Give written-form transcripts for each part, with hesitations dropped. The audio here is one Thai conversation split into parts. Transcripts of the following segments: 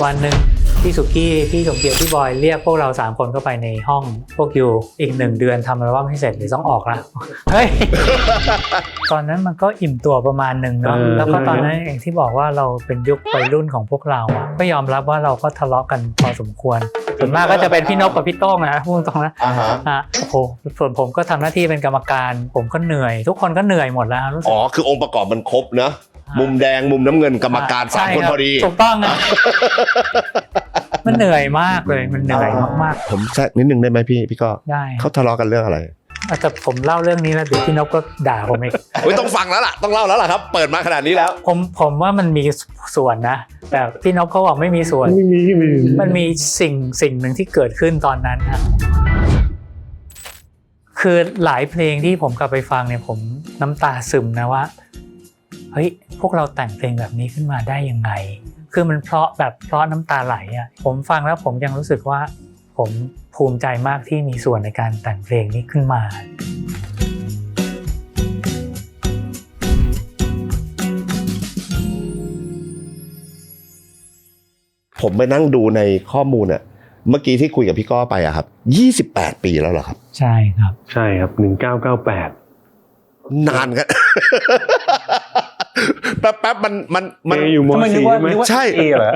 วันหนึ่งพี่สุกี้พี่สมเกียรติพี่บอยเรียกพวกเรา3คนเข้าไปในห้องพวกอยู่อีก1 เดือนทำอัลบั้มให้เสร็จหรือต้องออกแล้วเฮ้ย ตอนนั้นมันก็อิ่มตัวประมาณหนึ่งเนาะแล้วก็ตอนนั้นอย่างที่บอกว่าเราเป็นยุควัยรุ่นของพวกเราอะก็ยอมรับว่าเราก็ทะเลาะกันพอสมควรส่วนมากก็จะเป็นพี่นพกับพี่โต้งนะพูดตรงนะโอ้โหส่วนผมก็ทำหน้าที่เป็นกรรมการผมก็เหนื่อยทุกคนก็เหนื่อยหมดแล้วรู้สึกอ๋อคือองค์ประกอบมันครบนะมุมแดงมุมน้ำเงินกรรมการ3 คนพอดีถูกต้องนะมันเหนื่อยมากเลยมันเหนื่อยมากๆผมแทรกนิดนึงได้ไหมพี่ก็ได้เขาทะเลาะกันเรื่องอะไรแต่ผมเล่าเรื่องนี้แล้วเดี๋ยวพี่นพก็ด่าผมอีกต้องฟังแล้วล่ะต้องเล่าแล้วล่ะครับเปิดมาขนาดนี้แล้วผมว่ามันมีส่วนนะแต่พี่นพเขาบอกไม่มีส่วนมันมีสิ่งหนึ่งที่เกิดขึ้นตอนนั้นนะคือหลายเพลงที่ผมกลับไปฟังเนี่ยผมน้ำตาซึมนะว่าเฮ้ยพวกเราแต่งเพลงแบบนี้ขึ้นมาได้ยังไงคือมันเพราะน้ำตาไหลอ่ะผมฟังแล้วผมยังรู้สึกว่าผมภูมิใจมากที่มีส่วนในการแต่งเพลงนี้ขึ้นมาผมไปนั่งดูในข้อมูลอ่ะเมื่อกี้ที่คุยกับพี่ก้อไปอะครับ28 ปีแล้วเหรอครับใช่ครับ1998นานกันแป๊บมันอยู่ม.4 ใช่ไหมใช่เหรอ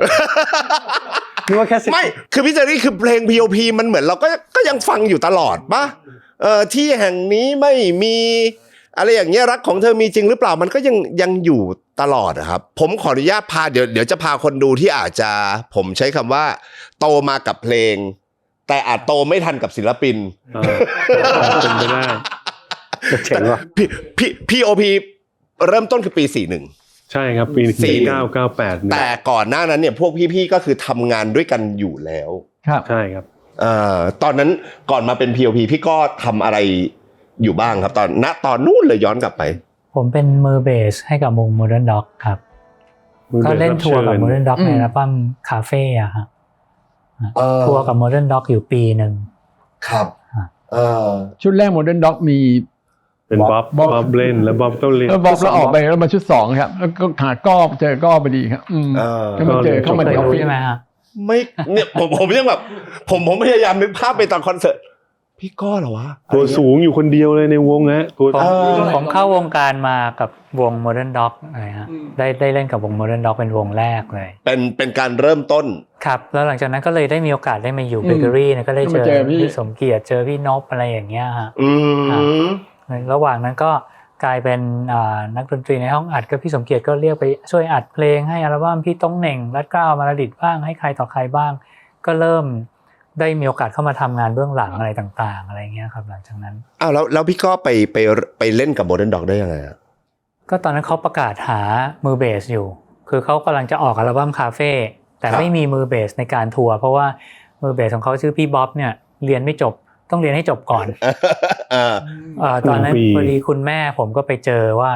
นึกว่าแค่ไม่คือพี่เจอรี่คือเพลง P.O.P มันเหมือนเราก็ยังฟังอยู่ตลอดป่ะที่แห่งนี้ไม่มีอะไรอย่างเงี้ยรักของเธอมีจริงหรือเปล่ามันก็ยังอยู่ตลอดครับผมขออนุญาตพาเดี๋ยวจะพาคนดูที่อาจจะผมใช้คำว่าโตมากับเพลงแต่อาจโตไม่ทันกับศิลปินเป็นไปได้เจ๋งว่ะP.O.P เริ่มต้นคือปี41ใช่ครับปี1998แต่ก่อนหน้านั้นเนี่ยพวกพี่ๆก็คือทำงานด้วยกันอยู่แล้วครับใช่ครับตอนนั้นก่อนมาเป็น P.O.P พี่ก็ทำอะไรอยู่บ้างครับตอนนู้นเลยย้อนกลับไปผมเป็นมือเบสให้กับวง Modern Dog ครับก็เล่นทัวร์กับ Modern Dog ในอัลบั้มคาเฟ่อะครับทัวร์กับ Modern Dog อยู่ปีนึงครับชุดแรก Modern Dog มีเป็นบ๊อบเล่นแล้วบ๊อบก็เล่นแล้วบ๊อบแล้วออกไปแล้วมาชุด2ครับแล้วก็ขาดก้อเจอก้อพอดีครับก็มาเจอเข้ามาในออฟฟิศใช่ไหมฮะไม่เนี่ยผมยังแบบผมพยายามนึกภาพไปตอนคอนเสิร์ตพี่ก้อเหรอวะตัวสูงอยู่คนเดียวเลยในวงฮะผมเข้าวงการมากับวง Modern Dog อะไรฮะได้เล่นกับวง Modern Dog เป็นวงแรกเลยเป็นการเริ่มต้นครับแล้วหลังจากนั้นก็เลยได้มีโอกาสได้มาอยู่เบเกอรี่นะก็ได้เจอพี่สมเกียรติเจอพี่นพอะไรอย่างเงี้ยฮะระหว่างนั้นก็กลายเป็นนักดนตรีในห้องอัดก็พี่สมเกียรติก็เรียกไปช่วยอัดเพลงให้อัลบั้มพี่ต้องเหน่งรัตเกล้ามาลดิษฐ์บ้างให้ใครต่อใครบ้างก็เริ่มได้มีโอกาสเข้ามาทำงานเบื้องหลังอะไรต่างๆอะไรเงี้ยครับหลังจากนั้นแล้วพี่ก็ไปเล่นกับ Modern Dog ได้ยังไงอ่ะก็ตอนนั้นเขาประกาศหามือเบสอยู่คือเขากำลังจะออกอัลบั้มคาเฟ่แต่ไม่มีมือเบสในการทัวร์เพราะว่ามือเบสของเขาชื่อพี่บ๊อบเนี่ยเรียนไม่จบต้องเรียนให้จบก่อนตอนนั้นพอดีคุณแม่ผมก็ไปเจอว่า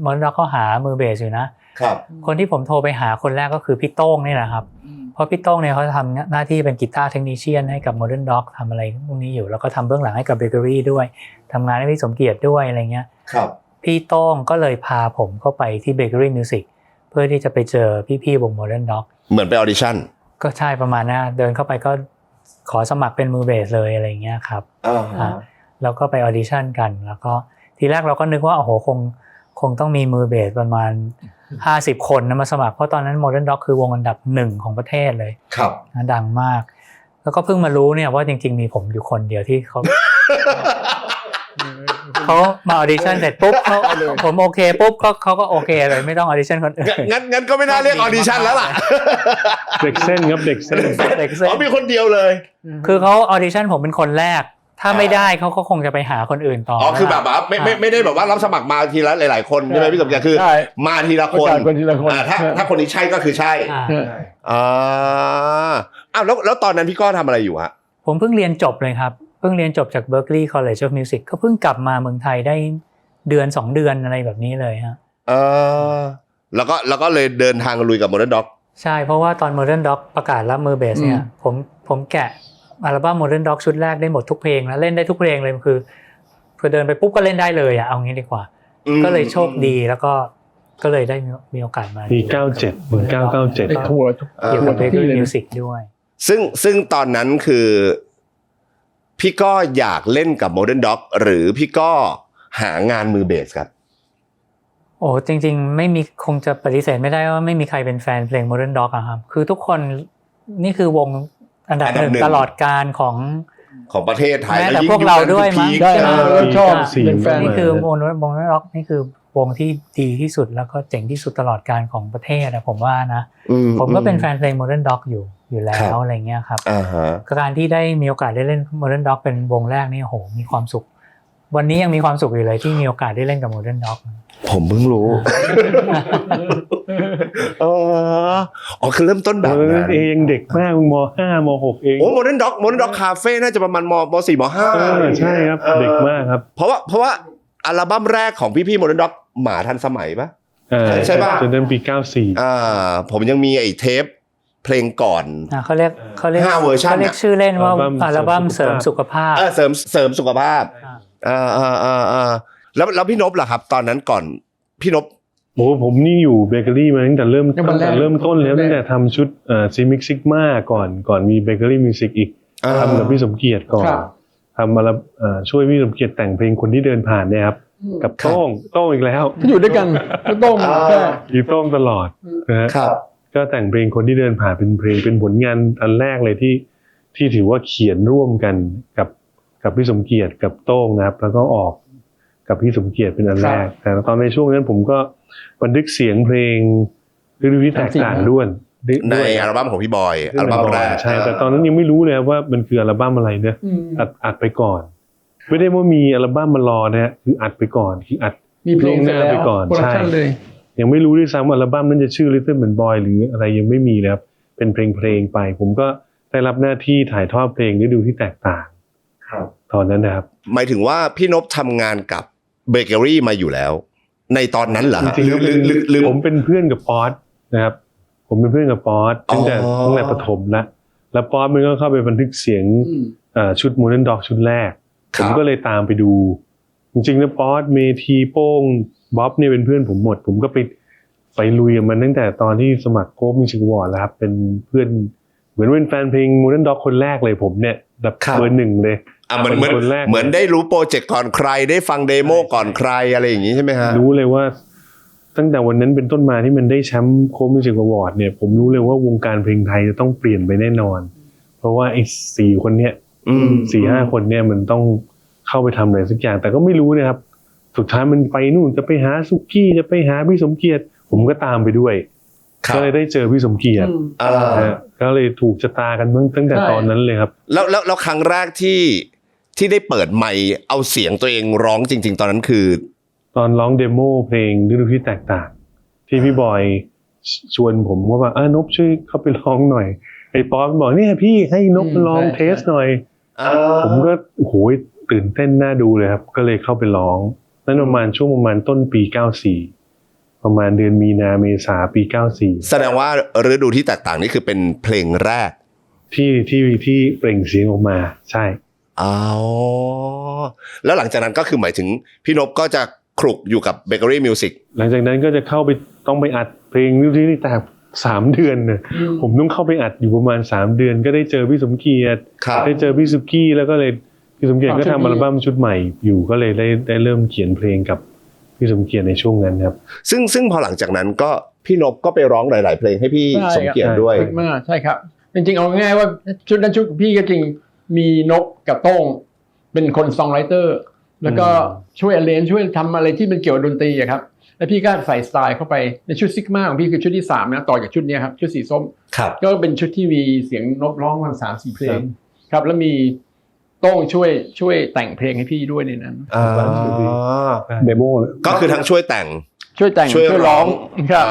Modern Dogเขาหามือเบสอยู่นะครับคนที่ผมโทรไปหาคนแรกก็คือพี่โต้งนี่แหละครับเพราะพี่โต้งเนี่ยเขาทำหน้าที่เป็นกีตาร์เทคนิเชียนให้กับ Modern Dog ทำอะไรพวกนี้อยู่แล้วก็ทำเบื้องหลังให้กับเบเกอรี่ด้วยทำงานให้พี่สมเกียรติด้วยอะไรเงี้ยครับพี่โต้งก็เลยพาผมเข้าไปที่เบเกอรี่มิวสิกเพื่อที่จะไปเจอพี่ๆวง Modern Dog เหมือนไปออดิชั่นก็ใช่ประมาณนั้นเดินเข้าไปก็ขอสมัครเป็นมือเบสเลยอะไรเงี้ยครับแล้วก็ไปออดิชั่นกันแล้วก็ทีแรกเราก็นึกว่าโอ้โหคงต้องมีมือเบสประมาณ50 คนนะมาสมัครเพราะตอนนั้น Modern Dog คือวงอันดับ1ของประเทศเลยครับดังมากแล้วก็เพิ่งมารู้เนี่ยว่าจริงๆมีผมอยู่คนเดียวที่เขามาออดิชั่นเสร็จปุ๊บผมโอเคปุ๊บเขาก็โอเคเลยไม่ต้องออดิชั่นคนอื่นงั้นก็ไม่น่าเรียกออดิชั่นแล้วล่ะเด็กเส้นครับเด็กเส้นมีคนเดียวเลยคือเขาออดิชั่นผมเป็นคนแรกถ้าไม่ได้เขาก็คงจะไปหาคนอื่นต่อคือแบบว่าไม่ได้แบบว่ารับสมัครมาทีละหลายๆคนใช่ไหมพี่สมเกียรติคือมาทีละคนถ้าคนนี้ใช่ก็คือใช่แล้วตอนนั้นพี่ก้อทำอะไรอยู่ฮะผมเพิ่งเรียนจบเลยครับเพิ่งเรียนจบจาก Berklee College of Music ก็เพิ่งกลับมาเมืองไทยได้เดือน2 เดือนอะไรแบบนี้เลยฮะแล้วก็เลยเดินทางลุยกับ Modern Dog ใช่เพราะว่าตอน Modern Dog ประกาศรับมือเบสเนี่ยผมแกะอัลบั้ม Modern Dog ชุดแรกได้หมดทุกเพลงแล้วเล่นได้ทุกเพลงเลยคือเดินไปปุ๊บก็เล่นได้เลยเอางี้ดีกว่าก็เลยโชคดีแล้วก็ ก็เลยได้มีโอกาสมา ปี1997 ได้ทัวร์ทุก เกี่ยวกับ ที่ Bakery เลย Music ด้วย ซึ่งตอนนั้นคือพี่ก็อยากเล่นกับ Modern Dog หรือพี่ก็หางานมือเบสครับ โอ้จริงๆไม่มีคงจะปฏิเสธไม่ได้ว่าไม่มีใครเป็นแฟนเพลง Modern Dog อะครับคือทุกคนนี่คือวงอันดับ อันดับ หนึ่ง หนึ่ง ตลอดการของ ประเทศไทย แม้แต่ ยิ่ง พวกเราด้วยมั้ง พีค ได้ ใช่ไหม เราชอบ สี่ เป็นแฟน นี่คือวงModern Dog นี่คือวงที่ดีที่สุดแล้วก็เจ๋งที่สุดตลอดการของประเทศนะผมว่านะผมก็เป็นแฟนเพลง Modern Dog อยู่แล้วอะไรเงี้ยครับ อ่าฮะ การที่ได้มีโอกาสได้เล่น Modern Dog เป็นวงแรกนี่โหมีความสุขวันนี้ยังมีความสุขอยู่เลยที่มีโอกาสได้เล่นกับ Modern Dog ผมเพิ่งรู้ อ๋อคือเริ่มต้นแบบ ตอน นั้ นั้น น เองยังเด็กมากม.5 ม.6 เอง โอ้โมเดิร์นด็อกคาเฟ่น่าจะประมาณม.4 ม.5 ใช่ครับเด็กมากครับ เพราะว่าอัลบั้มแรกของพี่โมเดิร์นด็อกหมาทันสมัยปะ ใช่ปะ จนนั้นปี94ผมยังมีไอ้เทปเพลงก่อน เขาเรียก 5เวอร์ชัน เขาเรียกชื่อเล่นว่า อั อั ล ล บั้ บั้ ม มเสริมสุขภาพ เสริมสุขภาพแล้วพี่นพล่ะครับ ตอนนั้นก่อนพี่นพ โอ้ผมนี่อยู่เบเกอรี่มาตั้งแต่เริ่ม ตั้งแต่ เริ่มต้นแล้วตั้งแต่ทำชุดซีมิกซิกมาก่อนมีเบเกอรี่มิวสิกอีกทำกับพี่สมเกียรติก่อน ครับ ทำมาแล้วช่วยพี่สมเกียรติแต่งเพลงคนที่เดินผ่านเนี่ยครับกับโต้งอีกแล้ว ก็อยู่ด้วยกันก็ต้องแค่ อยู่โต้งตลอดนะฮะ ครับ ก็แต่งเพลงคนที่เดินผ่านเป็นเพลงเป็นผลงานอันแรกเลยที่ถือว่าเขียนร่วมกันกับพี่สมเกียรติกับโต้งนะครับแล้วก็ออกกับพี่สมเกียรติเป็นอันแรกแต่ตอนในช่วงนั้นผมก็บันทึกเสียงเพลงฤดูที่แตกต่างด้วย ในอัลบั้มของพี่บอยอัลบั้มแรก ใช่แต่ตอนนั้นยังไม่รู้เลยว่ามันคืออัลบั้มอะไรเนี่ยอัดไปก่อนไม่ได้ว่ามีอัลบั้มมารอนะฮะคืออัดไปก่อนคืออัด มีเพลง ล่วงหน้าไปก่อน โปรดักชั่น ใช่ เลย ยังไม่รู้ด้วยซ้ำว่าอัลบั้มนั้นจะชื่อ Little Man Boy หรืออะไรยังไม่มีเลยครับเป็นเพลงไปผมก็ได้รับหน้าที่ถ่ายทอดเพลงฤดูที่แตกต่างตอนนั้นนะครับ หมายถึงว่าพี่นพทำงานกับเบเกอรี่มาอยู่แล้ว ในตอนนั้นเหรอ จริงๆแล้ว หรือ ผมเป็นเพื่อนกับป๊อตนะครับผมเป็นเพื่อนกับป๊อตตั้งแต่ประถมแล้วป๊อตมันก็เข้าไปบันทึกเสียงชุด Modern Dog ชุดแรกผมก็เลยตามไปดูจริงๆแล้วป๊อตเมทีโป้งบ๊อบเนี่ยเป็นเพื่อนผมหมดผมก็ไปลุยกับมันตั้งแต่ตอนที่สมัครโค้ชมิวสิกวอร์ดแล้วครับเป็นเพื่อนเหมือนเป็นแฟนเพลง Modern Dog คนแรกเลยผมเนี่ยแบบเบอร์หนึ่งเลย เหมือนได้รู้โปรเจกต์ก่อนใครได้ฟังเดโมก่อนใครอะไรอย่างนี้ใช่ไหมฮะ รู้เลยว่าตั้งแต่วันนั้นเป็นต้นมาที่มันได้แชมป์โค้ชมิวสิกวอร์ดเนี่ยผมรู้เลยว่าวงการเพลงไทยจะต้องเปลี่ยนไปแน่นอนเพราะว่าไอ้4 คนเนี่ย4-5 คนเนี่ยมันต้องเข้าไปทำอะไรสักอย่างแต่ก็ไม่รู้นะครับสุดท้ายมันไปนู่นจะไปหาสุกี้จะไปหาพี่สมเกียรติผมก็ตามไปด้วยก็เลยได้เจอพี่สมเกียรติก็เลยถูกชะตากันตั้งแต่ตอนนั้นเลยครับ แล้วครั้งแรกที่ได้เปิดไมค์เอาเสียงตัวเองร้องจริงๆตอนนั้นคือตอนร้องเดโมเพลงฤดูที่แตกต่างที่พี่บอยชวนผมว่านพช่วยเข้าไปร้องหน่อยไอ้ป๊อปบอกเนี่ยพี่ให้นพร้องเทสหน่อยผมก็โอ้โหตื่นเต้นน่าดูเลยครับก็เลยเข้าไปร้องนั่นประมาณช่วงประมาณต้นปี94ประมาณเดือนมีนาเมษาปี94แสดงว่าฤดูที่แตกต่างนี่คือเป็นเพลงแรกที่เปล่งเสียงออกมาใช่แล้วหลังจากนั้นก็คือหมายถึงพี่นพก็จะคลุกอยู่กับเบเกอรี่มิวสิกหลังจากนั้นก็จะเข้าไปต้องไปอัดเพลงที่แตก3 เดือนเนี่ยผมต้องเข้าไปอัดอยู่ประมาณ3 เดือนก็ได้เจอพี่สมเกียรติได้เจอพี่สุกี้แล้วก็เลยพี่สมเกียรติก็ทำอัลบั้มชุดใหม่อยู่ก็เลยได้เริ่มเขียนเพลงกับพี่สมเกียรติในช่วงนั้นครับซึ่งพอหลังจากนั้นก็พี่นพก็ไปร้องหลายๆเพลงให้พี่สมเกียรติด้วยใช่ครับจริงๆเอาง่ายว่าชุดนั้นชุดพี่ก็จริงมีนพกับโต้งเป็นคนซองไรเตอร์แล้วก็ช่วยเรียนช่วยทำอะไรที่มันเกี่ยวกับดนตรีครับแล้วพี่ก็ใส่สไตล์เข้าไปในชุดซิกมาของพี่คือชุดที่3นะต่อจากชุดนี้ครับชุดสีส้มก็เป็นชุดที่มีเสียงนพร้องมัน3-4 เพลงครับแล้วมีโต้งช่วยแต่งเพลงให้พี่ด้วยในนั้นเดโมก็คือทั้งช่วยแต่งช่วยร้องครับ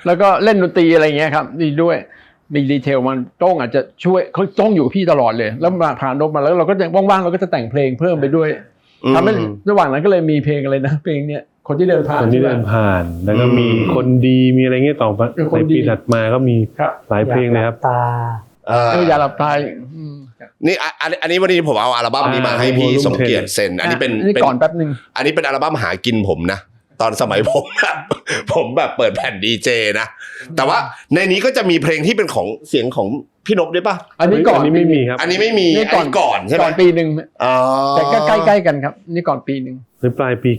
แล้วก็เล่นดนตรีอะไรเงี้ยครับดีด้วยมีดีเทลมันโต้งอาจจะช่วยเขาโต้งอยู่พี่ตลอดเลยแล้วมาผ่านนพมาแล้วเราก็จะว่างๆเราก็จะแต่งเพลงเพิ่มไปด้วยทำให้ระหว่างนั้นก็เลยมีเพลงอะไรนะเพลงเนี้ยคนที่เดินผ่านแล้วก็มีคนดีมีอะไรเงี้ยต่อในปีถัดมาก็มีหลายเพลงเลยครับอย่าหลับตานี่อันนี้วันนี้ผมเอาอัลบั้มนี้มาให้พี่สมเกียรติเซ็นอันนี้เป็นก่อนแป๊บนึงอันนี้เป็นอัลบั้มหากินผมนะ ตอนสมัยผม ผมแบบเปิดแผ่นดีเจนะแต่ว่าในนี้ก็จะมีเพลงที่เป็นของเสียงของพี่นพด้วยป่ะ อันนี้ก่อน อันนี้ไม่มีครับ อันนี้ไม่มี นี่ อันนี้ก่อนใช่ไหม ก่อนปีหนึ่ง อ๋อ แต่ก็ใกล้ๆกันครับนี่ก่อนปีหนึ่ง ในปลายปี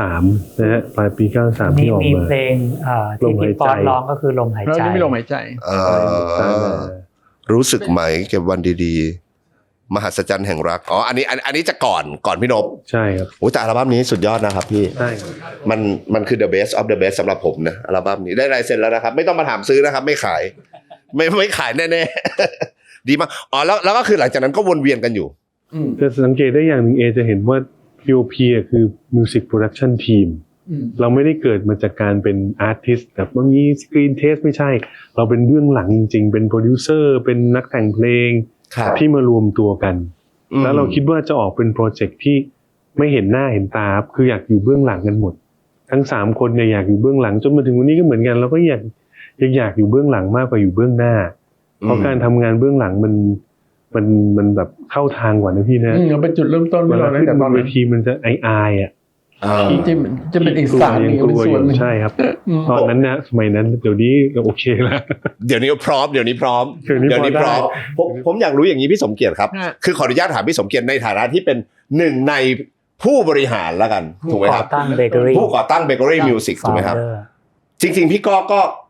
93 นะฮะปลายปี 93 ที่ออก มี มา เพลงที่พี่ป๊อตร้องก็คือลมหาย แล้ว ใจ นี่ไม่ลมหายใจ รู้สึกไหมเก็บวันดีๆ มหัศจรรย์แห่งรักอ๋ออันนี้จะก่อนพี่นพ ใช่ครับ โอ้แต่อัลบั้มนี้สุดยอดนะครับพี่ ใช่ครับ มันคือ the best of the best สำหรับผมนะอัลบั้มนี้ได้ลายเซ็นแล้วนะครับ ไม่ต้องมาถามซื้อนะครับ ไม่ขาย ไม่ขายแน่ๆ ดีมากอ๋อแล้วก็คือหลังจากนั้นก็วนเวียนกันอยู่ จะสังเกตได้อย่างหนึ่งจะเห็นว่า POP คือ Music Production Team เราไม่ได้เกิดมาจากการเป็นอาร์ติสต์แบบบางทีสกรีนเทสไม่ใช่ เราเป็นเบื้องหลังจริงๆ เป็นโปรดิวเซอร์เป็นนักแต่งเพลง ครับ ที่มารวมตัวกัน แล้วเราคิดว่าจะออกเป็นโปรเจกต์ที่ไม่เห็นหน้าเห็นตาครับคืออยากอยู่เบื้องหลังกันหมด ทั้ง3คนเนี่ยอยากอยู่เบื้องหลังจนมาถึงวันนี้ก็เหมือนกันเราก็อยากอยู่เบื้องหลังมากกว่าอยู่เบื้องหน้า เพราะการทำงานเบื้องหลังมันแบบเข้าทางกว่านะพี่นะ มันเป็นจุดเริ่มต้น เว เมื่อ ลา เรา ขึ้น แต่ บ ตอน นเว นั้น ทีมันจะอายอ่ะ ที่จะเป็นอีกศาสตร์หนึงเป็นส่วนหนึ่ง ใช่ครับตอนนั้นนะสมัยนั้นเดี๋ยวนี้โอเคแล้ว เดี๋ยวนี้พร้อมเดี๋ยวนี้พร้อม เดี๋ยวนี้พร้อม ผมอยากรู้อย่างนี้พี่สมเกียรติครับ ฮะ คือขออนุญาตถามพี่สมเกียรติในฐานะที่เป็นหนึ่งในผู้บริหารแล้วกันถูกไหม ก่ ค อ รับ ตั้งเบเกอรี่ ผู้ก่อตั้งเบเกอรี่มิวสิกถูกไหมครับ จริงๆพี่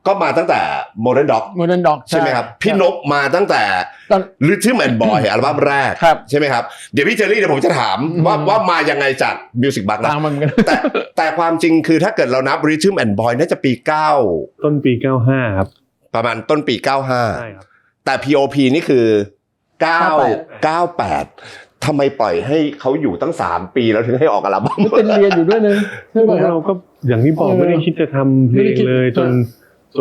ก็มาตั้งแต่ Modern Dog โมเดิร์นด็อก ใช่ไหมครับพี่นพมาตั้งแต่ ตอน Rhythm and Boy อัลบั้มแรก ครับ ใช่ไหมครับเดี๋ยวพี่เจอรี่เดี๋ยวผมจะถามว่ามายังไงจาก Music Box นะ ตามมันกัน แต่ความจริงคือถ้าเกิดเรานับ Rhythm and Boy น่าจะปี ต้นปี 95 ครับ 9 ประมาณต้นปี ใช่ครับ 95 แต่ POP นี่คือ 98ทำไมปล่อยให้เขาอยู่ตั้ง3 ปีแล้วถึงให้ออกอัลบั้ม เป็นเรียนอยู่ด้วยนึงใช่ พ ไหม วก ครับ เราก็อย่างที่บอกไม่ได้คิดจะทำเพล ไม่ได้ ง คิด เลยจ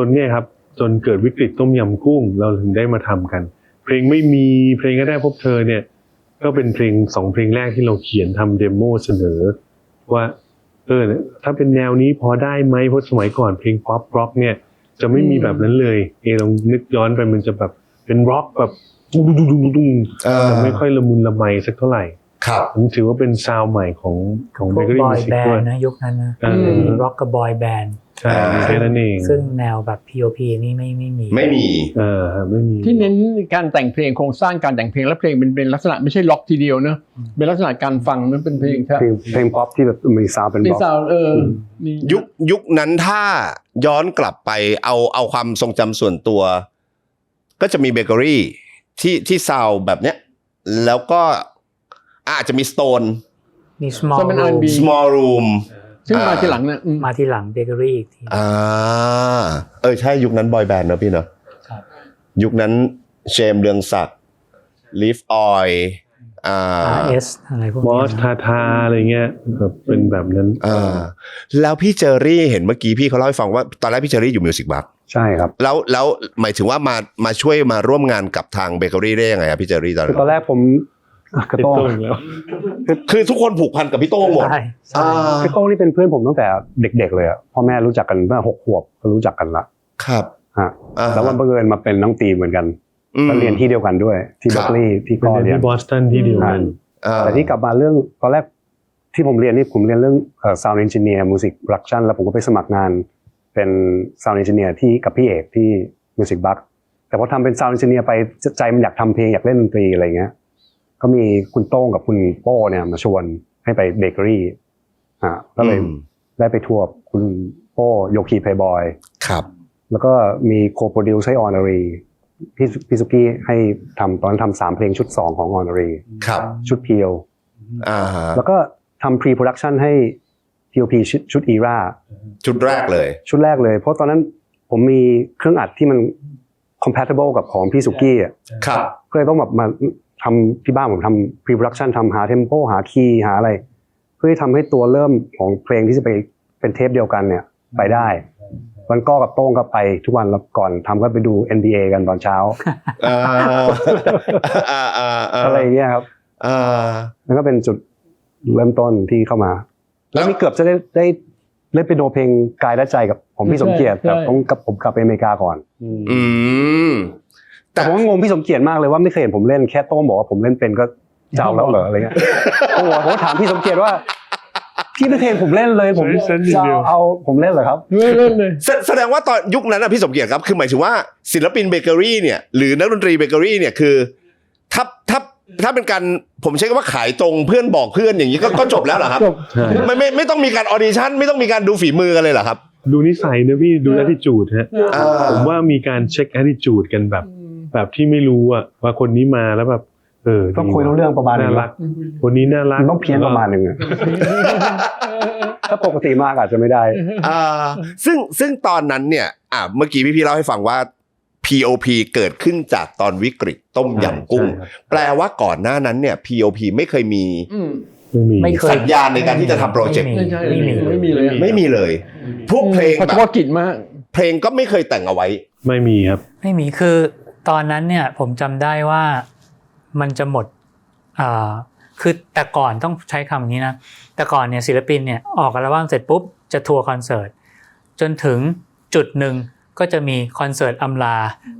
นเนี่ยครับจนเกิดวิกฤตต้มยำกุ้งเราถึงได้มาทำกัน เพลงไม่มีเพลงก็ได้พบเธอเนี่ยก็เป็นเพลง2เพลงแรกที่เราเขียนทำเดโมเสนอว่าถ้าเป็นแนวนี้พอได้ไหมเพราะสมัยก่อนเพลงป๊อปร็อกเนี่ยจะไม่มีแบบนั้นเลยลองนึกย้อนไปมันจะแบบเป็นร็อกแบบดุ้งจะไม่ค่อยละมุนละไมสักเท่าไหร่ ครับ ผมถือว่าเป็นซาวด์ใหม่ของ พวก Bakery บอย Music แบน ด้วย ด์นะยุคนั้นนะ ร็อกกับบอยแบนด์ ใช่แค่นั้นเอง ซึ่งแนวแบบ POP นี่ไม่มี ไม่มี ไม่มี ที่เน้นการแต่งเพลงโครงสร้างการแต่งเพลงและเพลงเป็นลักษณะไม่ใช่ล็อกทีเดียวเนอะเป็นลักษณะการฟังนั้นเป็นเพลงครับ เพลงป๊อปที่แบบมีซาวด์เป็น มี ป๊อป ซาวด์มี ยุคนั้นถ้าย้อนกลับไปเอาความทรงจำส่วนตัว ก็จะมีเบเกอรี่ที่ซาวแบบเนี้ยแล้วก็อาจจะมีสโตน มี small เป็น room R&B small room ซึ่งมาทีหลังเนี่ย มาทีหลังเบเกอรี่อีกที ใช่ยุคนั้นบอยแบนด์เนอะพี่เนอะ ครับ ยุคนั้นเชมเรืองศักดิ์ลีฟออย RS อะไรพวก บอ นี้ สทาอะไรเงี้ยแบบเป็นแบบนั้น แล้วพี่เจอรี่เห็นเมื่อกี้พี่เขาเล่าให้ฟังว่าตอนแรกพี่เจอรี่อยู่มิวสิกบัค ใช่ครับ แล้วหมายถึงว่ามาช่วยมาร่วมงานกับทางเบเกอรี่ได้ยังไงครับพี่เจอรี่ตอน คือ นั้น ตอนแรกผมกระโต้ง อีกแล้ว คือทุกคนผูกพันกับพี่โต้งหมด ใช่ใช่ กระโต้งนี่เป็นเพื่อนผมตั้งแต่เด็กๆเลยอ่ะพ่อแม่รู้จักกันตั้งแต่6 ขวบก็รู้จักกันละ ครับ ฮะแล้วมันบังเอิญมาเป็นน้องตีเหมือนกันก็เรียนที่เดียวกันด้วยที่ ครับ เบอร์ลีย์ที่ เป็น ก็ เรียน เรียน ที่บอสตันที่เดียวกัน แต่ที่กลับมาเรื่องตอนแรกที่ผมเรียนนี่ผมเรียนเรื่องsound engineer music production แล้วผมก็ไปสมัครงานเป็น sound engineer ที่กับพี่เอกที่ music box แต่พอทำเป็น sound engineer ไปใจมันอยากทำเพลงอยากเล่นดนตรีอะไรเงี้ยก็มีคุณโต้งกับคุณโป้เนี่ยมาชวนให้ไปเบเกอรี่ก็เลยได้ไปทัวร์คุณโป้โยคีเพย์บอย ครับ แล้วก็มีโคโปรดิวซ์ให้ออนอารีพี่สุกี้ให้ทำตอนนั้นทำ3 เพลงชุด2ของออนอารี ครับ ชุดเพียว แล้วก็ทำ pre-production ให้ POP ชุด era ชุดแรกเลย ชุดแรกเลย เพราะตอนนั้นผมมีเครื่องอัดที่มัน compatible กับของพี่สุกี้อ่ะ ครับ ก็เลยต้องแบบมาทำที่บ้านผมทำ pre-production ทำหา tempo หา key หาอะไร เพื่อทำให้ตัวเริ่มของเพลงที่จะไปเป็นเทปเดียวกันเนี่ยไปได้วันก็กับโต้งก็ไปทุกวันแล้วก่อนทำก็ไปดู NBA กันตอนเช้าอะไรอย่างเงี้ยครับแล้วก็เป็นจุดเริ่มต้นที่เข้ามาแล้วมีเกือบจะได้เล่นเป็นโนเพลงกายและใจกับของพี่สมเกียรติแต่ต้องกับผมกลับไปอเมริกาก่อนแต่ผมก็งงพี่สมเกียรติมากเลยว่าไม่เคยเห็นผมเล่นแค่โต้งบอกว่าผมเล่นเป็นก็เจ้าแล้วเหรออะไรเงี้ยผมถามพี่สมเกียรติว่า พี่ไม่เทนผมเล่นเลยผม Resident จะ Evil เอาผมเล่นเหรอครับ เล่นเลย แสดงว่าตอนยุคนั้นนะพี่สมเกียรติครับคือหมายถึงว่าศิลปินเบเกอรี่เนี่ยหรือนักดนตรีเบเกอรี่เนี่ยคือถ้าเป็นการผมใช้คำว่าขายตรงเพื่อนบอกเพื่อนอย่างนี้ก็จบแล้วเหรอครับ จบ ใช่ ไม่ต้องมีการออดิชั่นไม่ต้องมีการดูฝีมือกันเลยเหรอครับ ดูนิสัยนะพี่ดู attitude ฮะ ผมว่ามีการเช็ค attitude กันแบบที่ไม่รู้อะว่าคนนี้มาแล้วแบบต้องคุยรู้เรื่องประมาณนึ น่าง รักคนนี้น่ารัก มันต้องเพี้ยนประมาณนึงอะถ้าปกติมากอาจจะไม่ได้ ซึ่งตอนนั้นเนี่ยเมื่อกี้พี่เล่าให้ฟังว่า POP เกิดขึ้นจากตอนวิกฤตต้มยำกุ้ง ใช่ครับ แปลว่าก่อนหน้านั้นเนี่ย POP ไม่เคยมี ไม่มี สัญญาณในการที่จะทำโปรเจกต์ ไม่ใช่ ไม่มี เลย ไม่มีเลย พวกเพลง เพราะ แบ เฉ บ พาะกิจมาก เพลงก็ไม่เคยแต่งเอาไว้ ไม่มีครับ ไม่มีคือตอนนั้นเนี่ยผมจำได้ว่ามันจะหมดคือแต่ก่อนต้องใช้คำนี้นะแต่ก่อนเนี่ยศิลปินเนี่ยออกอัลบั้มเสร็จปุ๊บจะทัวร์คอนเสิร์ตจนถึงจุดหนึ่งก็จะมีคอนเสิร์ตอำลา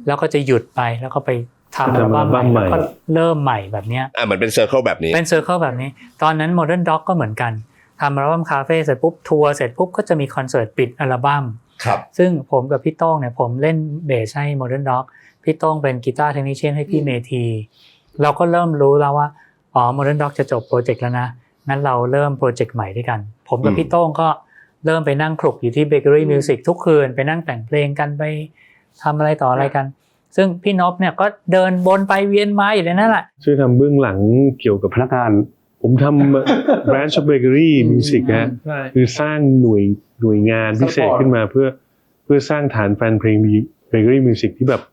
แล้วก็จะหยุดไปแล้วก็ไปทำอัลบั้มใหม่แล้วก็เริ่มใหม่แบบเนี้ย เหมือนเป็นเซอร์เคิลแบบนี้ เป็นเซอร์เคิลแบบนี้ตอนนั้น Modern Dog ก็เหมือนกันทำอัลบั้มคาเฟ่เสร็จปุ๊บทัวร์เสร็จปุ๊บก็จะมีคอนเสิร์ตปิดอัลบั้ม ครับ ซึ่งผมกับพี่โต้งเนี่ยผมเล่นเบสให้ Modern Dog พี่โต้งเป็นกีตาร์เทคนิคเชียนให้พี่เมธีเราก็เริ่มรู้แล้วว่าModern Dog จะจบโปรเจกต์แล้วนะงั้นเราเริ่มโปรเจกต์ใหม่ด้วยกันผมกับพี่โต้งก็เริ่มไปนั่งคลุกอยู่ที่ Bakery Music ทุกคืนไปนั่งแต่งเพลงกันไปทำอะไรต่ออะไรกันซึ่งพี่นพเนี่ยก็เดินบนไปเวียนมาอยู่ในนั้นแหละ ช่วยทำเบื้องหลังเกี่ยวกับ พนักงาน ผมทำ branch of bakery music ฮะ ใช่ คือสร้างหน่วยงานพิเศษขึ้นมาเพื่อสร้างฐานแฟนเพลง bakery music ที่แบบ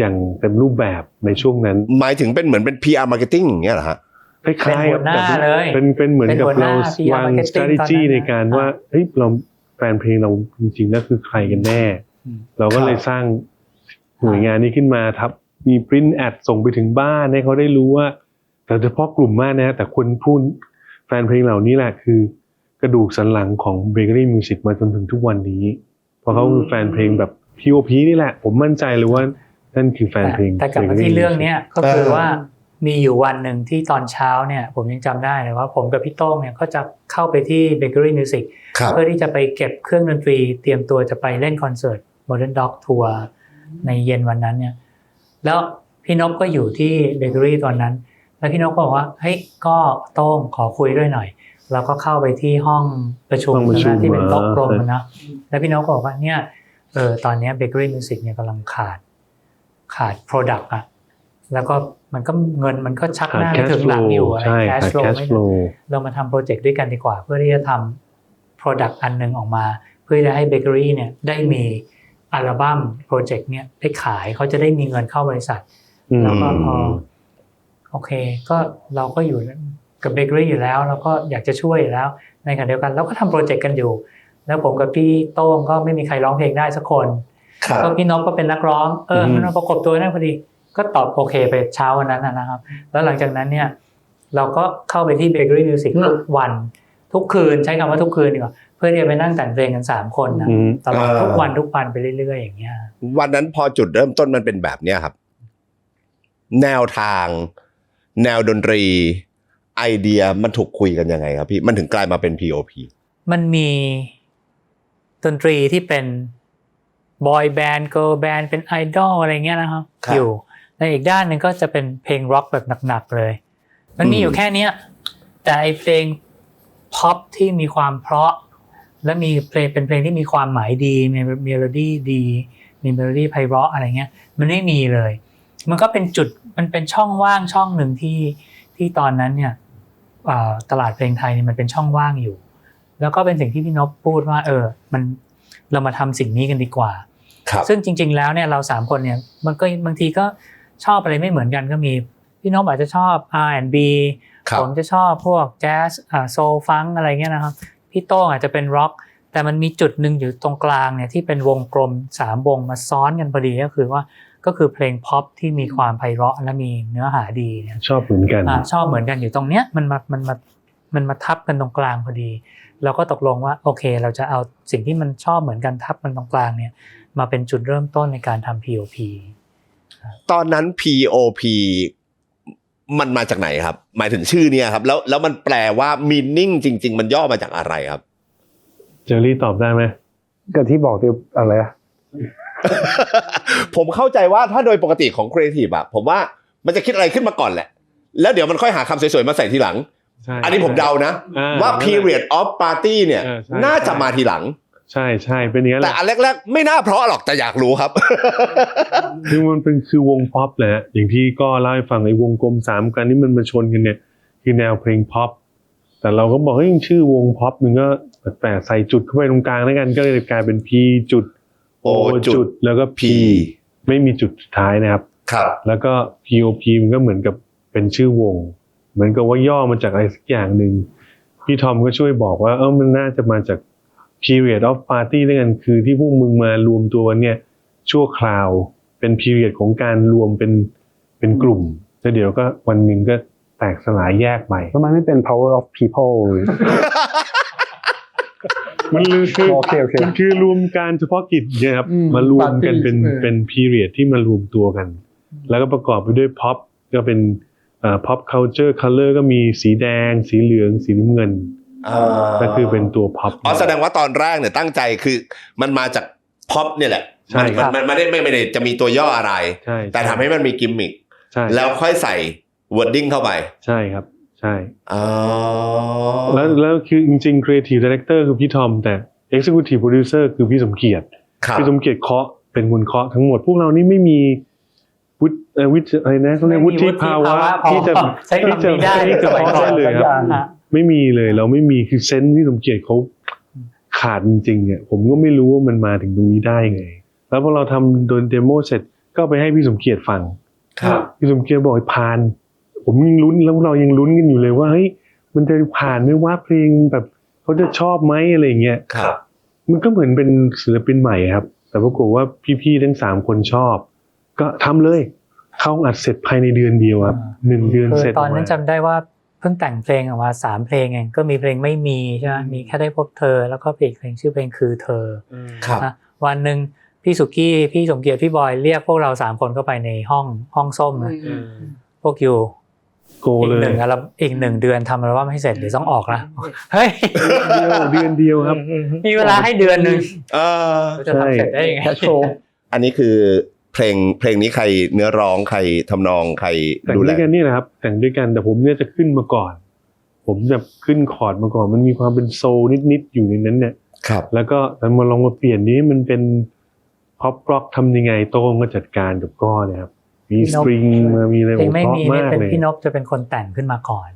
อย่างเต็มรูปแบบในช่วงนั้น หมายถึงเป็นเหมือนเป็น PR marketing อย่างเงี้ยเหรอฮะ คล้ายๆ เป็นหัวหน้าเลย เป็นเหมือนกับ เป็นหัวห เรา น้า PR วาง marketing strategy ตอนนั้น ในการว่าเฮ้ยเราแฟนเพลงเราจริงๆแล้วคือใครกันแน่ เราก็เลยสร้างหน่วยงานนี้ขึ้นมาครับมี print ad ส่งไปถึงบ้านให้เขาได้รู้ว่าแต่เฉพาะกลุ่มมากนะแต่คนพูดแฟนเพลงเหล่านี้แหละคือกระดูกสันหลังของ bakery music มาจนถึงทุกวันนี้เพราะเขาคือแฟนเพลงแบบ POP นี่แหละผมมั่นใจเลยว่านั่นคือแฟนเพลง แต่กลับมาที่เรื่องเนี้ยก็คือว่ามีอยู่วันหนึ่งที่ตอนเช้าเนี่ยผมยังจำได้เลยว่าผมกับพี่โต้งเนี่ยก็จะเข้าไปที่ Bakery Music ครับ เพื่อที่จะไปเก็บเครื่องดนตรีเตรียมตัวจะไปเล่นคอนเสิร์ต Modern Dog Tour ในเย็นวันนั้นเนี่ยแล้วพี่นพก็อยู่ที่ Bakery ตอนนั้นแล้วพี่นพก็บอกว่าเฮ้ยก็โต้งขอคุยด้วยหน่อยเราก็เข้าไปที่ห้องประชุมนะที่เป็นโต๊ะกลมนะแล้วพี่นพก็บอกว่าเนี่ยตอนนี้ Bakery Music เนี่ยกำลังขาด product อะแล้วก็มันก็เงินมันก็ชักหน้าไม่ถึงหลังอยู่อะไร cash flow ไม่ถึงเรามาทำโปรเจกต์ด้วยกันดีกว่าเพื่อที่จะทำ product อันนึงออกมาเพื่อจะให้ Bakery เนี่ยได้มีอัลบั้มโปรเจกต์เนี่ยได้ขายเขาจะได้มีเงินเข้าบริษัทแล้วก็โอเคก็เราก็อยู่กับ Bakery อยู่แล้วเราก็อยากจะช่วยอยู่แล้วในขณะเดียวกันเราก็ทำโปรเจกต์กันอยู่แล้วผมกับพี่โต้งก็ไม่มีใครร้องเพลงได้สักคนก็พี่นพก็เป็นนักร้องมันมาประกบตัวได้พอดีก็ตอบโอเคไปเช้าวันนั้นนะครับแล้วหลังจากนั้นเนี่ยเราก็เข้าไปที่ Bakery Music ทุกวันทุกคืนใช้คำว่าทุกคืนดีกว่าเพื่อที่จะไปนั่งแต่งเพลงกัน3คนนะตลอดทุกวันไปเรื่อยๆอย่างเงี้ยวันนั้นพอจุดเริ่มต้นมันเป็นแบบเนี้ยครับแนวทางแนวดนตรีไอเดียมันถูกคุยกันยังไงครับพี่มันถึงกลายมาเป็น POP มันมีดนตรีที่เป็นบอยแบนด์เกิร์ลแบนด์เป็นไอดอลอะไรเงี้ยนะครับอยู่ในอีกด้านหนึ่งก็จะเป็นเพลงร็อกแบบหนักๆเลยมันมีอยู่แค่เนี้ยแต่ไอเพลงพ็อปที่มีความเพราะและมีเพลงเป็นเพลงที่มีความหมายดีมีเมโลดี้ดีมีเมโลดี้ไพเราะอะไรเงี้ยมันไม่มีเลยมันก็เป็นจุดมันเป็นช่องว่างช่องหนึ่งที่ตอนนั้นเนี่ยตลาดเพลงไทยนี่มันเป็นช่องว่างอยู่แล้วก็เป็นสิ่งที่พี่นพพูดว่ามันเรามาทำสิ่งนี้กันดีกว่าซึ่งจริงๆแล้วเนี่ยเรา3คนเนี่ยมันก็บางทีก็ชอบอะไรไม่เหมือนกันก็มีพี่นพอาจจะชอบ R&B ผมจะชอบพวกแจ๊สโซลฟังก์อะไรเงี้ยนะครับพี่โต้งอาจจะเป็นร็อกแต่มันมีจุดหนึ่งอยู่ตรงกลางเนี่ยที่เป็นวงกลม3วงมาซ้อนกันพอดีก็คือเพลงพ็อปที่มีความไพเราะและมีเนื้อหาดีเนี่ย ชอบเหมือนกันชอบเหมือนกันอยู่ตรงเนี้ยมันมาทับกันตรงกลางพอดีเราก็ตกลงว่าโอเคเราจะเอาสิ่งที่มันชอบเหมือนกันทับมันตรงกลางเนี่ยมาเป็นจุดเริ่มต้นในการทำ POP ตอนนั้น POP มันมาจากไหนครับหมายถึงชื่อเนี่ยครับแล้วมันแปลว่า meaning จริง ๆ มันย่อมาจากอะไรครับ เจอรี่ตอบได้ไหม ก็ที่บอกที่อะไรอะ ผมเข้าใจว่าถ้าโดยปกติของครีเอทีฟอะผมว่ามันจะคิดอะไรขึ้นมาก่อนแหละแล้วเดี๋ยวมันค่อยหาคำสวยๆมาใส่ทีหลัง ใช่ อันนี้ผมเดานะ ว่า period of party เนี่ย ใช่ น่าจะมาทีหลัง ใช่เป็นอย่างนั้นแห แต่ ละ อันแรกๆไม่น่าเพราะหรอกแต่อยากรู้ครับ คือมันเป็นคือวงพ็อปแหละอย่างที่ก็เล่าให้ฟังไอ้วงกลม3กันนี่มันมาชนกันเนี่ยคือแนวเพลงพ็อปแต่เราก็บอกเฮ้ยชื่อวงพ็อปมันก็แปลกๆใส่จุดเข้าไปตรงกลางแล้วกันก็เลยกลายเป็น P จุด O จุดแล้วก็ P ไม่มีจุดสุดท้ายนะครับ ครับ แล้วก็ POP มันก็เหมือนกับเป็นชื่อวงเหมือนกับว่าย่อมาจากอะไรสักอย่างหนึ่งพี่ทอมก็ช่วยบอกว่ามันน่าจะมาจาก period of party ด้วยกันคือที่พวกมึงมารวมตัวเนี่ยชั่วคราวเป็น period ของการรวมเป็นกลุ่มแล้วเดี๋ยวก็วันหนึ่งก็แตกสลายแยกไป ทำไมไม่เป็น power of people มันคือ โอเค มันคือรวมการเฉพาะกิจเนี่ยครับมารวมกันเป็น period ที่มารวมตัวกัน แล้วก็ประกอบไปด้วย pop ก็เป็นpop culture color ก็มีสีแดงสีเหลืองสีน้ำเงินก็คือเป็นตัว pop แสดงว่าตอนแรกเนี่ยตั้งใจคือมันมาจาก pop เนี่ยแหละ ใช่ครับ มันไม่ได้จะมีตัวย่ออะไร ใช่ แต่ทำให้มันมีกิมมิค ใช่ แล้วค่อยใส่ wording เข้าไป ใช่ครับใช่ อ๋อ แล้วคือจริงๆ creative director คือพี่ทอมแต่ executive producer คือพี่สมเกียรติ ครับ พี่สมเกียรติเคาะเป็นคนเคาะทั้งหมดพวกเรานี่ไม่มีวุฒิอะไรนะเขาเรียกวุฒิภาวะที่จะ ใช้คำนี้ได้ ที่จะ สมัย เคาะ ก่อน ได้เลยครับ อ่ะ ไม่มีเลยเราไม่มีคือเซนส์ที่สมเกียรติเขาขาดจริงๆเนี่ยผมก็ไม่รู้ว่ามันมาถึงตรงนี้ได้ไงแล้วพอเราทำโดนเดโมเสร็จก็ไปให้พี่สมเกียรติฟัง ครับ พี่สมเกียรติบอกให้ผ่านผมยังลุ้นแล้วเรายังลุ้นกันอยู่เลยว่าเฮ้ยมันจะผ่านไหมว่าเพลงแบบเขาจะชอบไหมอะไรเงี้ย ครับ มันก็เหมือนเป็นศิลปินใหม่ครับแต่ปรากฏว่าพี่ๆทั้ง3คนชอบก็ทำเลยเข้าอัดเสร็จภายในเดือนเดียวครับ1 เดือน คือ เสร็จ ตอนนั้นจำได้ว่าเพิ่งแต่งเพลงออกมา3เพลงเองก็มีเพลงไม่มีใช่ไหมมีแค่ได้พบเธอแล้วก็อีกเพลงชื่อเพลงคือเธอ ครับ นะวันหนึ่งพี่สุกี้พี่สมเกียรติพี่บอยเรียกพวกเรา3คนเข้าไปในห้องส้มนะพวกอยู่ โก อี เล ก ย อีก1 เดือนทำอัลบั้มให้เสร็จเดี๋ยวต้องออกละเฮ้ย เดือนเดียวครับ มีเวลาให้เดือนหนึ่ง เออ จะทำเสร็จได้ยังไง แคชโชว์ อันนี้คือเพลงนี้ใครเนื้อร้องใครทำนองใคร แต่ง ดูแล ด้วยกันนี่แหละครับแต่งด้วยกันแต่ผมเนี่ยจะขึ้นมาก่อน ผมจะขึ้นคอร์ดมาก่อนมันมีความเป็นโซลนิดๆอยู่ในนั้นเนี่ย ครับ แล้วก็มาลองมาเปลี่ยนนี้มันเป็นพ็อปร็อกทำยังไงโต้งก็จัดการกับก้อเนี่ยครับมีสตริงมามีอะไร เพลงไม่ เพราะ มีเนี่ย มาก เป็น เลย พี่นพจะเป็นคนแต่งขึ้นมาก่อน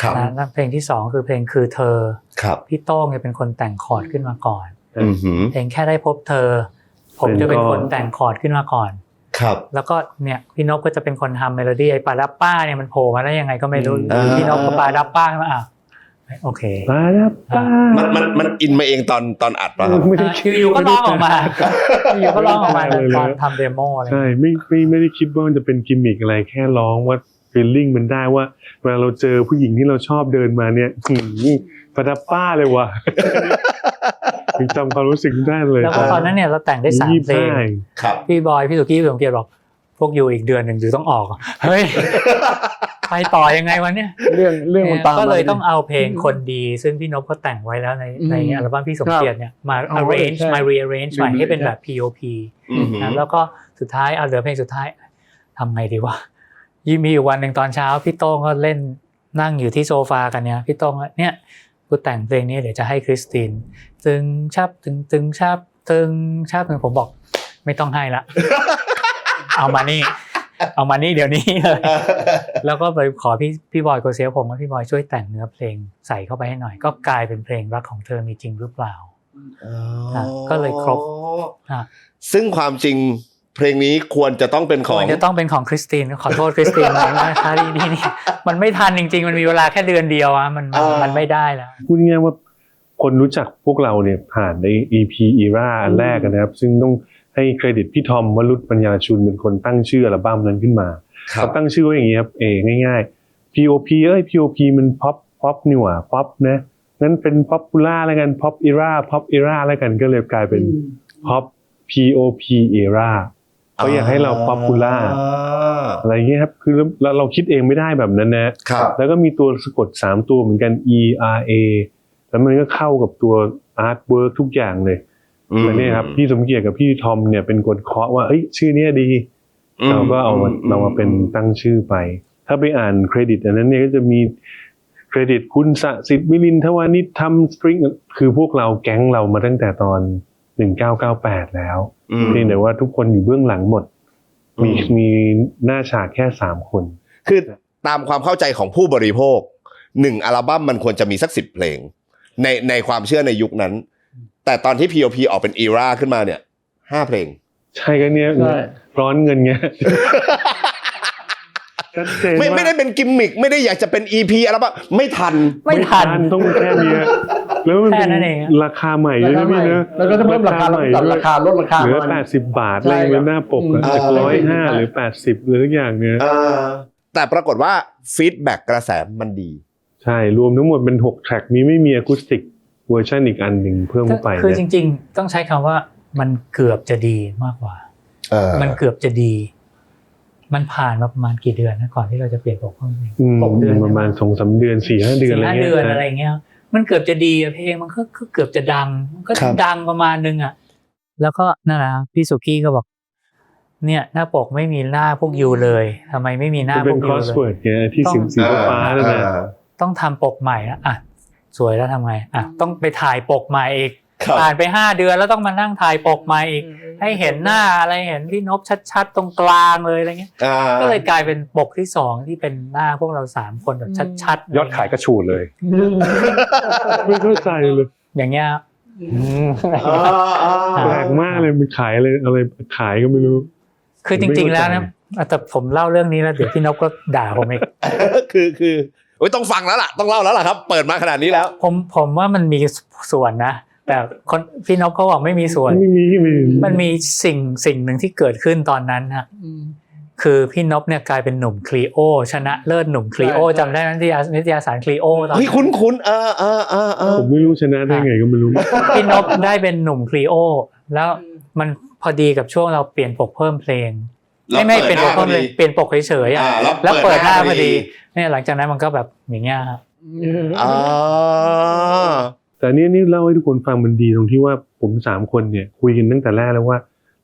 ครับ นะแล้วเพลงที่2คือเพลงคือเธอ ครับ พี่โต้งจะเป็นคนแต่งคอร์ดขึ้นมาก่อน อือหือ เพลงแค่ได้พบเธอ ผมจะเป็นคนแต่งคอร์ดขึ้นมาก่อน ครับ แล้วก็เนี่ยพี่นพก็จะเป็นคนทำเมโลดี้ไอ้ปาดับป้าเนี่ยมันโผล่มาได้ยังไงก็ไม่รู้ พี่นพกับปาดับป้าขึ้นมาโอเค ปาดับป้า มันอินมาเองตอนอัดป่ะครับ ไม่ได้คิด อยู่ก็ร้องออกมาอยู่ก็ร้องออกมาตอนทำเดโมอะไร ใช่ไม่ได้คิดว่ามันจะเป็นกิมมิกอะไรแค่ร้องว่าฟีลลิ่งมันได้ว่าเวลาเราเจอผู้หญิงที่เราชอบเดินมาเนี่ยปาดับป้าเลยว่ะถึงจำความรู้สึกได้เลย แล้วก็ตอนนั้นเนี่ยเราแต่งได้3เพลง ครับ พี่บอยพี่สุกี้พี่สมเกียรติบอกพวกอยู่อีกเดือนหนึ่งอยู่ต้องออกเฮ้ยไปต่อยังไงวะเนี่ย เรื่องมันตาม ก็เลย มา ต้องเอาเพลงคนดี ซึ่งพี่นพก็แต่งไว้แล้วในอัลบั้มพี่สมเกียรติเนี่ยมา เอา arrange ใช่ มา rearrange ใหม่ให้เป็นแบบ POP อือหือ นะแล้วก็สุดท้ายเหลือเพลงสุดท้ายทำไงดีวะมีอยู่วันหนึ่งตอนเช้าพี่โต้งก็เล่นนั่งอยู่ที่โซฟากันเนี่ยพี่โต้งก็เนี่ยกูแต่งเพลงนี้เดี๋ยวจะให้คริสตินตึงชับตึงชับตึงชับตึงผมบอกไม่ต้องให้ละ เอามานี่เดี๋ยวนี้เลยแล้วก็ไปขอพี่บอยโกเซียผมว่าพี่บอยช่วยแต่งเนื้อเพลงใส่เข้าไปให้หน่อยก็กลายเป็นเพลงรักของเธอมีจริงหรือเปล่า ก็เลยครบ ซึ่งความจริงเพลงนี้ควรจะต้องเป็นของ จะต้องเป็นของคริสตินขอโทษคริสตินเลยนะคะนี่มันไม่ทันจริงๆมันมีเวลาแค่เดือนเดียวอ่ะมันไม่ได้แล้ว พูดง่ายๆว่าคนรู้จักพวกเราเนี่ยผ่านใน EP era อันแรกนะครับซึ่งต้องให้เครดิตพี่ทอมวรุษปัญญาชุนเป็นคนตั้งชื่ออัลบั้มนั้นขึ้นมา ครับ เขาตั้งชื่อไว้อย่างนี้ครับง่ายๆ POP POP มันป๊อปนี่หว่าป๊อปนะงั้นเป็น popular แล้วกัน pop era แล้วกันก็เลยกลายเป็น pop POP era เขาอยากให้เราป๊อปปูล่าอะไรเงี้ยครับคือเราคิดเองไม่ได้แบบนั้นนะครับ แล้วก็มีตัวสะกด3ตัวเหมือนกัน ERA แล้วมันก็เข้ากับตัวอาร์ตเวิร์กทุกอย่างเลยแล้วเนี่ยครับพี่สมเกียรติกับพี่ทอมเนี่ยเป็นคนเคาะว่าเอ้ยชื่อเนี้ยดีเราก็เอามาเป็นตั้งชื่อไปถ้าไปอ่านเครดิตอันนั้นเนี่ยก็จะมีเครดิตคุณสสิทธิ์มิลินทวานิชทำสตริงคือพวกเราแก๊งเรามาตั้งแต่ตอน1998แล้วเพียงแต่ว่าทุกคนอยู่เบื้องหลังหมดมีหน้าฉากแค่3คนคือตามความเข้าใจของผู้บริโภค1อัลบั้มมันควรจะมีสัก10เพลงในความเชื่อในยุคนั้นแต่ตอนที่ P.O.P ออกเป็นอีราขึ้นมาเนี่ย5เพลงใช่กันเนี่ยร้อนเงินไงไม่ได้เป็นกิมมิคไม่ได้อยากจะเป็น EP อะไรบ้างไม่ทันต้องแค่นี้แล้วมันเป็นราคาใหม่ด้วยนะพี่นะแล้วก็จะเพิ่มราคาลดราคาเหลือ80 บาทอะไรเงี้ยหน้าปกจาก105หรือ80หรือทุกอย่างเนี่ยแต่ปรากฏว่าฟีดแบ็กกระแสมันดีใช่รวมทั้งหมดเป็น6แทร็กมีไม่มีอะคูสติกเวอร์ชันอีกอันหนึ่งเพิ่มเข้าไปคือจริงๆต้องใช้คำว่ามันเกือบจะดีมากกว่ามันเกือบจะดีมันผ่านมาประมาณกี่เดือนนะก่อนที่เราจะเปลี่ยนปก6 เดือนประมาณ 2-3 เดือน 4-5 เดือนอะไรเงี้ยมันเกือบจะดีเพลงมันก็เกือบจะดังมันก็ดังประมาณนึงอ่ะแล้วก็นั่นแหละพี่สุกี้ก็บอกเนี่ยหน้าปกไม่มีหน้าพวกยูเลยทำไมไม่มีหน้าพวกยูเลยเป็นคอสเวิร์ดไงที่สีฟ้านั่นแหละต้องทำปกใหม่นะอ่ะสวยแล้วทำไงอ่ะต้องไปถ่ายปกใหม่อีกผ่านไป5 เดือนแล้วต้องมานั่งถ่ายปกใหม่อีกให้เห็นหน้าอะไรเห็นพี่นพชัดๆตรงกลางเลยอะไรเงี้ยก็เลยกลายเป็นปกที่2ที่เป็นหน้าพวกเรา3คนแบบชัดๆยอดขายกระฉูดเลยไม่เข้าใจเลยอย่างเงี้ยแปลกมากเลยมันขายอะไรขายก็ไม่รู้คือจริงๆแล้วนะแต่ผมเล่าเรื่องนี้แล้วเดี๋ยวพี่นพก็ด่าผมอีกคือต้องฟังแล้วล่ะต้องเล่าแล้วล่ะครับเปิดมาขนาดนี้แล้วผมว่ามันมีส่วนนะแต่คนพี่นพเขาบอกไม่มีส่วนมันมีสิ่งหนึ่งที่เกิดขึ้นตอนนั้นนะคือพี่นพเนี่ยกลายเป็นหนุ่มคลีโอชนะเลิศหนุ่มคลีโอจำได้ไหมนิตยสารคลีโอตอนนี้คุ้นผมไม่รู้ชนะได้ไงก็ไม่รู้พี่นพได้เป็นหนุ่มคลีโอแล้วมันพอดีกับช่วงเราเปลี่ยนปกเพิ่มเพลงไม่เปลี่ยนปกเพิ่มเลยเปลี่ยนปกเฉยๆแล้วเปิดหน้าพอดีเนี่ยหลังจากนั้นมันก็แบบอย่างเงี้ยครับแต่นี่เล่าให้ทุกคนฟังมันดีตรงที่ว่าผม3คนเนี่ยคุยกันตั้งแต่แรกแล้วว่า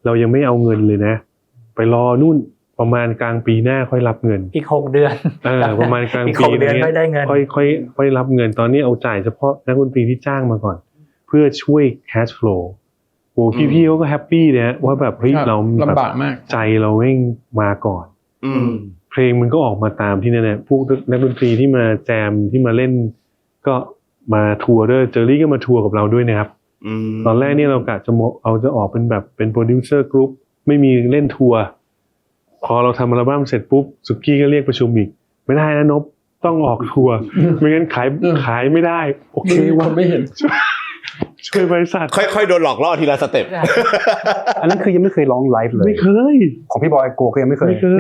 เรายังไม่เอาเงินเลยนะไปรอนู่นประมาณกลางปีหน้าค่อยรับเงินอีก6 เดือนประมาณกลางปีนี้ค่อยรับเงินตอนนี้เอาจ่ายเฉพาะนักดนตรีที่จ้างมาก่อนเพื่อช่วย cash flow โอ้พี่ๆเขาก็แฮปปี้นะว่าแบบเฮ้ยเราลำบากมากใจเราเองมาก่อนเพลงมันก็ออกมาตามที่นั่นแหละพวกนักดนตรีที่มาแจมที่มาเล่นก็มาทัวร์ด้วยเจอรี่ก็มาทัวร์กับเราด้วยนะครับตอนแรกนี่เรากะจะออกเป็นแบบเป็นโปรดิวเซอร์กรุ๊ปไม่มีเล่นทัวร์พอเราทำอัลบั้มเสร็จปุ๊บสุกี้ก็เรียกประชุมอีกไม่ได้นะนพต้องออกทัวร์ไม่งั้นขายไม่ได้โอเคว่าไม่เห็นช่วยบริษัทค่อยๆโดนหลอกล่อทีละสเต็ปอันนั้นคือยังไม่เคยร้องไลฟ์เลยไม่เคยของพี่บอยโกก็ยังไม่เคยไม่เคย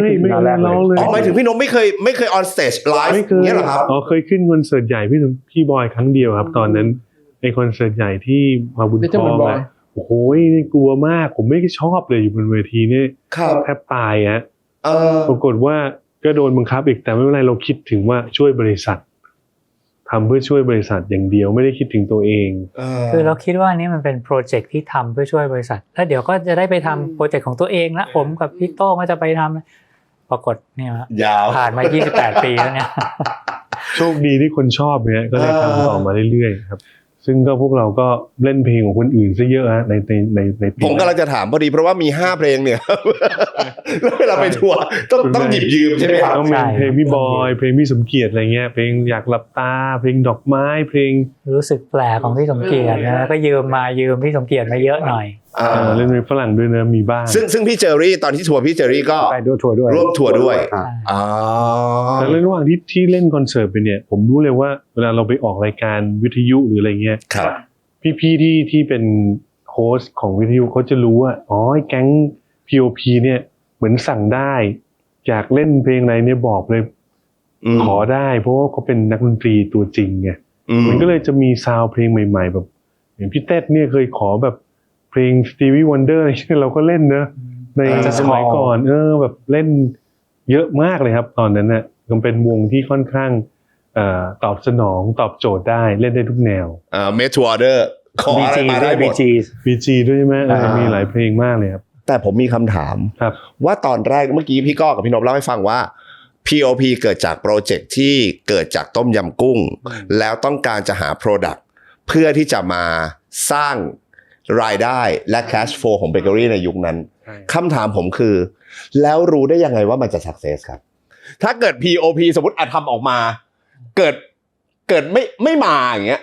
ร้องเลยหมายถึงพี่นพไม่เคยออนสเตจไลฟ์เงี้ยหรอครับเคยขึ้นคอนเสิร์ตใหญ่พี่บอยครั้งเดียวครับตอนนั้นในคอนเสิร์ตใหญ่ที่มาบุญทองอ่ะโอ้โหกลัวมากผมไม่ชอบเลยอยู่บนเวทีนี่แทบตายอ่ะปรากฏว่าก็โดนบังคับอีกแต่ไม่เป็นไรเราคิดถึงว่าช่วยบริษัททำเพื่อช่วยบริษัทอย่างเดียวไม่ได้คิดถึงตัวเองคือเราคิดว่านี่มันเป็นโปรเจกต์ที่ทำเพื่อช่วยบริษัทแล้วเดี๋ยวก็จะได้ไปทำโปรเจกต์ของตัวเองละผมกับพี่โต้ก็จะไปทำปรากฏเนี่ยผ่านมา28 ปีแล้วเนี่ยโชคดีที่คนชอบเนี่ยก็เลยทำต่อมาเรื่อยๆครับซึ่งก็พวกเราก็เล่นเพลงของคนอื่นซะเยอะฮะในผมกำลังจะถามพอดีเพราะว่ามี5เพลงเนี่ยแล้วเวลาไปทัวร์ต้องหยิบยืมใช่ไหมครับเพลงพี่บอยเพลงพี่สมเกียรติอะไรเงี้ยเพลงอยากหลับตาเพลงดอกไม้เพลงรู้สึกแปลกของพี่สมเกียรตินะก็ยืมพี่สมเกียรติมาเยอะหน่อยเล่นเป็นฝรั่งด้วยนะมีบ้างซึ่งพี่เจอรี่ตอนที่ทัวร์พี่เจอรี่ก็ไปด้วยทัวร์ด้วยร่วมทัวร์ด้วยแต่ระหว่างที่เล่นคอนเสิร์ตไปเนี่ยผมรู้เลยว่าเวลาเราไปออกรายการวิทยุหรืออะไรเงี้ยพี่ที่เป็นโฮสต์ของวิทยุเขาจะรู้ว่าอ๋อแก๊ง P.O.P เนี่ยเหมือนสั่งได้อยากเล่นเพลงอะไรเนี่ยบอกเลยขอได้เพราะว่าเขาเป็นนักดนตรีตัวจริงไงมันก็เลยจะมีซาวด์เพลงใหม่ๆแบบอย่างพี่เต้เนี่ยเคยขอแบบเพลง Stevie Wonder อะไรเราก็เล่นนะ ใน จะ สมัยก่อนแบบเล่นเยอะมากเลยครับตอนนั้นน่ะมันเป็นวงที่ค่อนข้างตอบสนองตอบโจทย์ได้เล่นได้ทุกแนว Made to Order ขออะไรมาได้หมด BG ด้วยใช่ไหมมีหลายเพลงมากเลยครับ แต่ผมมีคำถาม ครับ ว่าตอนแรกเมื่อกี้พี่ก้อกับพี่นพเล่าให้ฟังว่า POP เกิดจากโปรเจกต์ที่เกิดจากต้มยำกุ้ง แล้วต้องการจะหา Product เพื่อที่จะมาสร้างรายได้และ cash flow ของเบเกอรี่ในยุคนั้นคำถามผมคือ แล้วรู้ได้ยังไงว่ามันจะ success ครับ ถ้าเกิด POP สมมติทำออกมาเกิดไม่มาอย่างเงี้ย